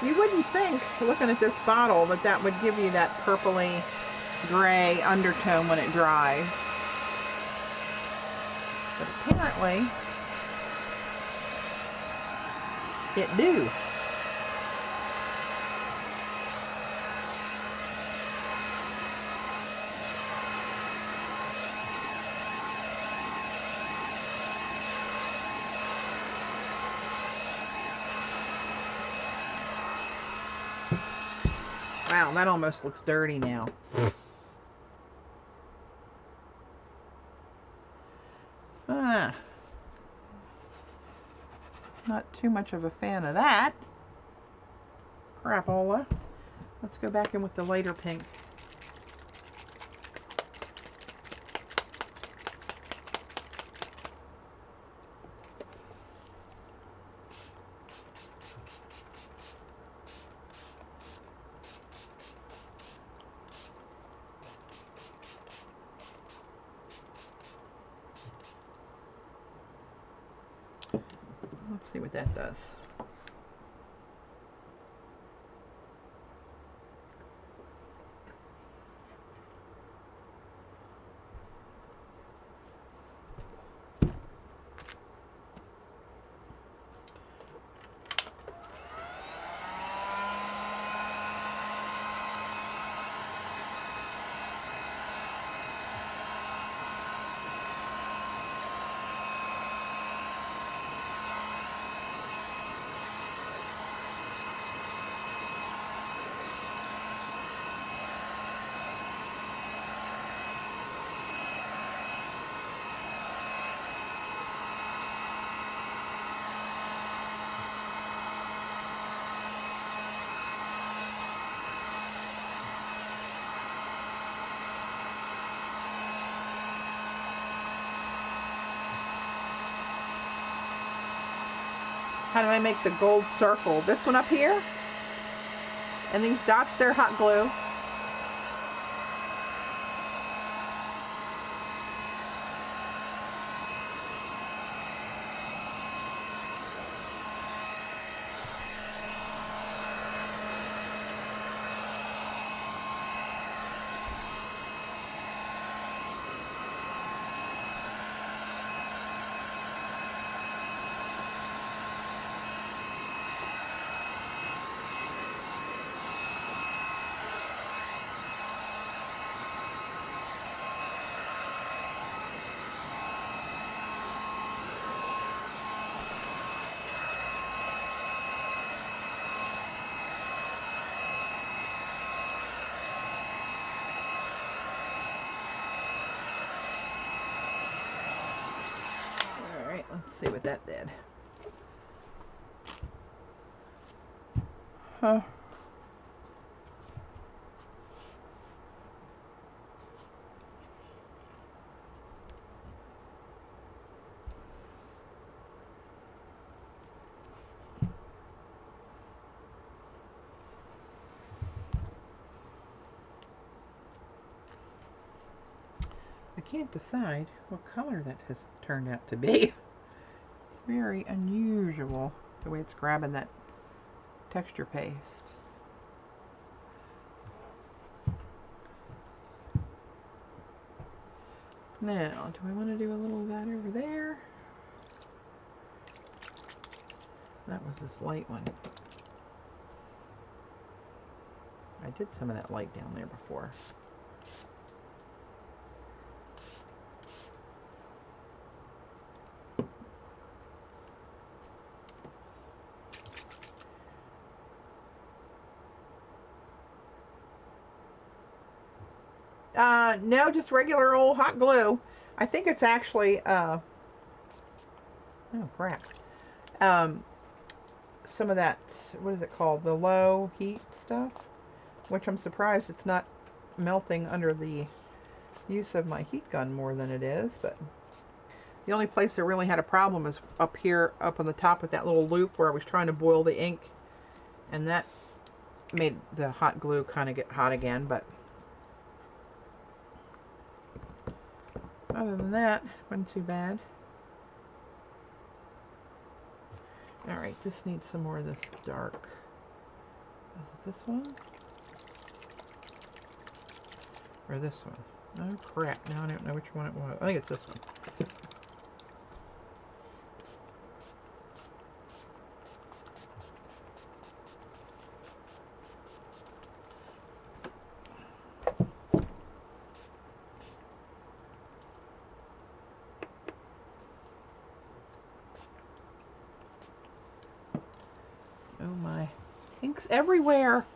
Speaker 1: You wouldn't think, looking at this bottle, that that would give you that purpley gray undertone when it dries. But apparently, it do. Wow, that almost looks dirty now. Not too much of a fan of that. Crapola. Let's go back in with the lighter pink. Let's see what that does. How do I make the gold circle? This one up here? And these dots, they're hot glue. Let's see what that did. Huh. I can't decide what color that has turned out to be. It's very unusual the way it's grabbing that texture paste. Now, do I want to do a little of that over there? That was this light one. I did some of that light down there before. No, just regular old hot glue. I think it's actually, oh crap. Some of that, what is it called? The low heat stuff, which I'm surprised it's not melting under the use of my heat gun more than it is, but the only place I really had a problem is up here, up on the top with that little loop where I was trying to boil the ink, and that made the hot glue kind of get hot again, but other than that, wasn't too bad. Alright, this needs some more of this dark. Is it this one? Or this one? Oh crap, now I don't know which one it was. I think it's this one. Oh my, ink's everywhere.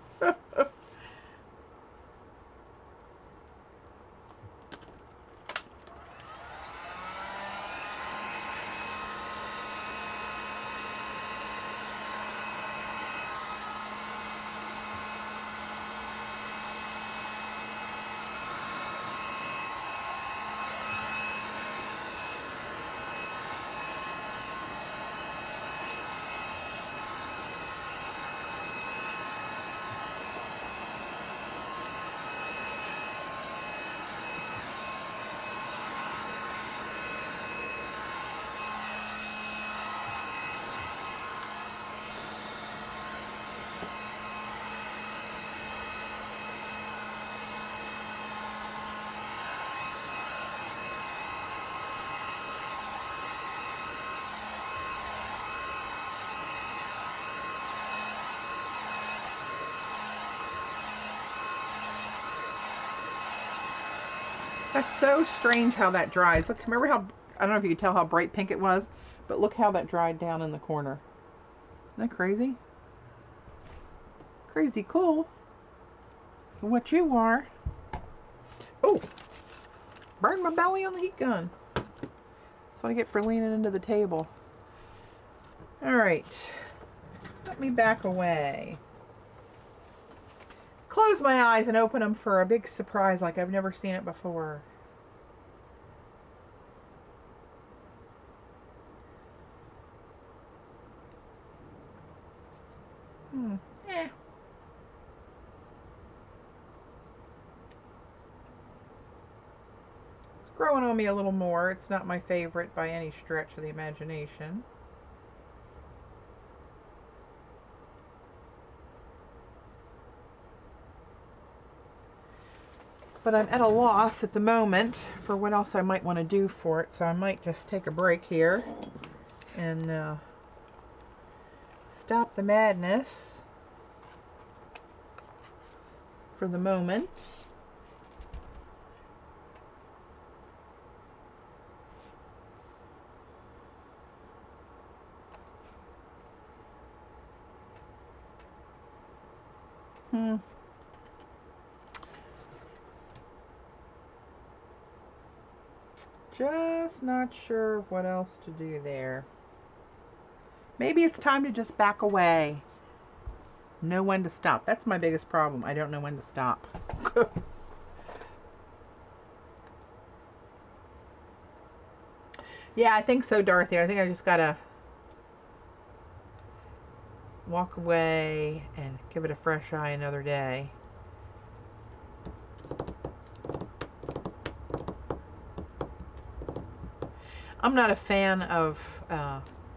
Speaker 1: That's so strange how that dries. Look, remember how, I don't know if you could tell how bright pink it was, but look how that dried down in the corner. Isn't that crazy? Crazy cool. For what you are. Oh, burned my belly on the heat gun. That's what I get for leaning into the table. Alright, let me back away. Close my eyes and open them for a big surprise like I've never seen it before. growing on me a little more. It's not my favorite by any stretch of the imagination. But I'm at a loss at the moment for what else I might want to do for it, so I might just take a break here and stop the madness for the moment. Just not sure what else to do there. Maybe it's time to just back away. Know when to stop. That's my biggest problem. I don't know when to stop. Yeah, I think so, Dorothy. I think I just gotta walk away and give it a fresh eye another day. I'm not a fan of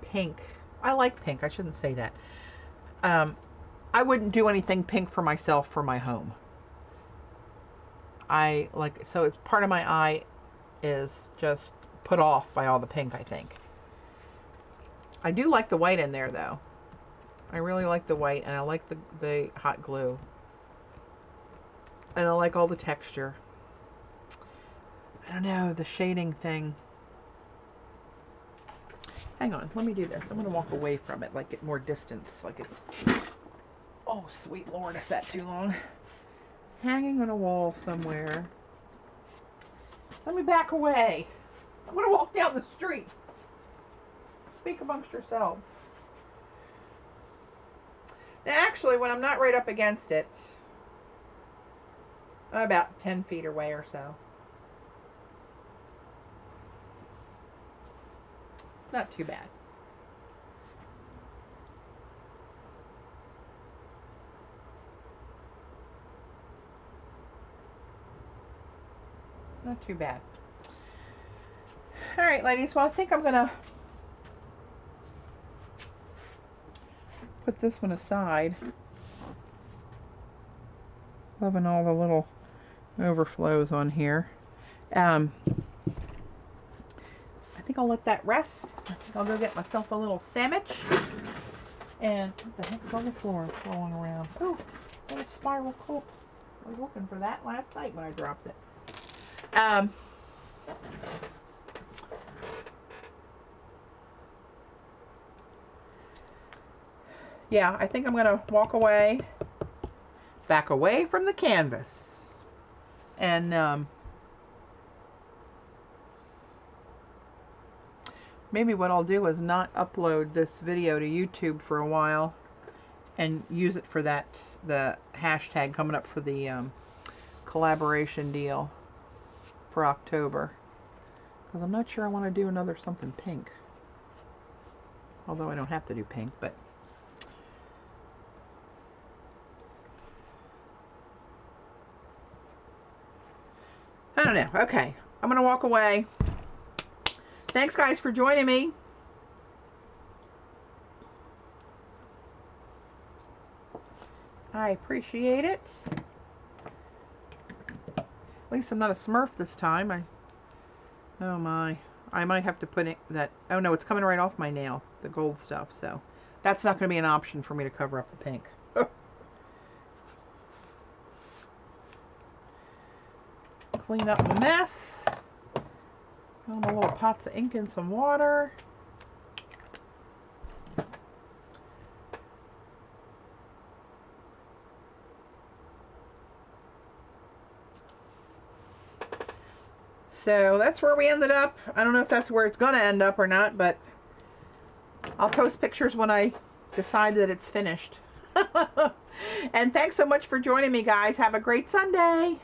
Speaker 1: pink. I like pink. I shouldn't say that. I wouldn't do anything pink for myself for my home. So it's part of my eye is just put off by all the pink, I think. I do like the white in there, though. I really like the white, and I like the hot glue. And I like all the texture. I don't know, the shading thing. Hang on, let me do this. I'm going to walk away from it, like get more distance, like it's... Oh, sweet Lord, I sat too long. Hanging on a wall somewhere. Let me back away. I'm going to walk down the street. Speak amongst yourselves. Now, actually, when I'm not right up against it, about 10 feet away or so. It's not too bad. Not too bad. All right, ladies. Well, I think I'm going to put this one aside. Loving all the little overflows on here. I think I'll let that rest. I think I'll go get myself a little sandwich. And what the heck's on the floor rolling around? Oh, little spiral clip. I was looking for that last night when I dropped it. Yeah, I think I'm going to walk away, back away from the canvas. And maybe what I'll do is not upload this video to YouTube for a while and use it for the hashtag coming up for the collaboration deal for October. Because I'm not sure I want to do another something pink. Although I don't have to do pink, but... I don't know. Okay. I'm going to walk away. Thanks, guys, for joining me. I appreciate it. At least I'm not a Smurf this time. Oh my. I might have to put it that... Oh no, it's coming right off my nail. The gold stuff. So that's not going to be an option for me to cover up the pink. Clean up the mess. Put on my little pots of ink and some water. So that's where we ended up. I don't know if that's where it's going to end up or not, but I'll post pictures when I decide that it's finished. And thanks so much for joining me, guys. Have a great Sunday.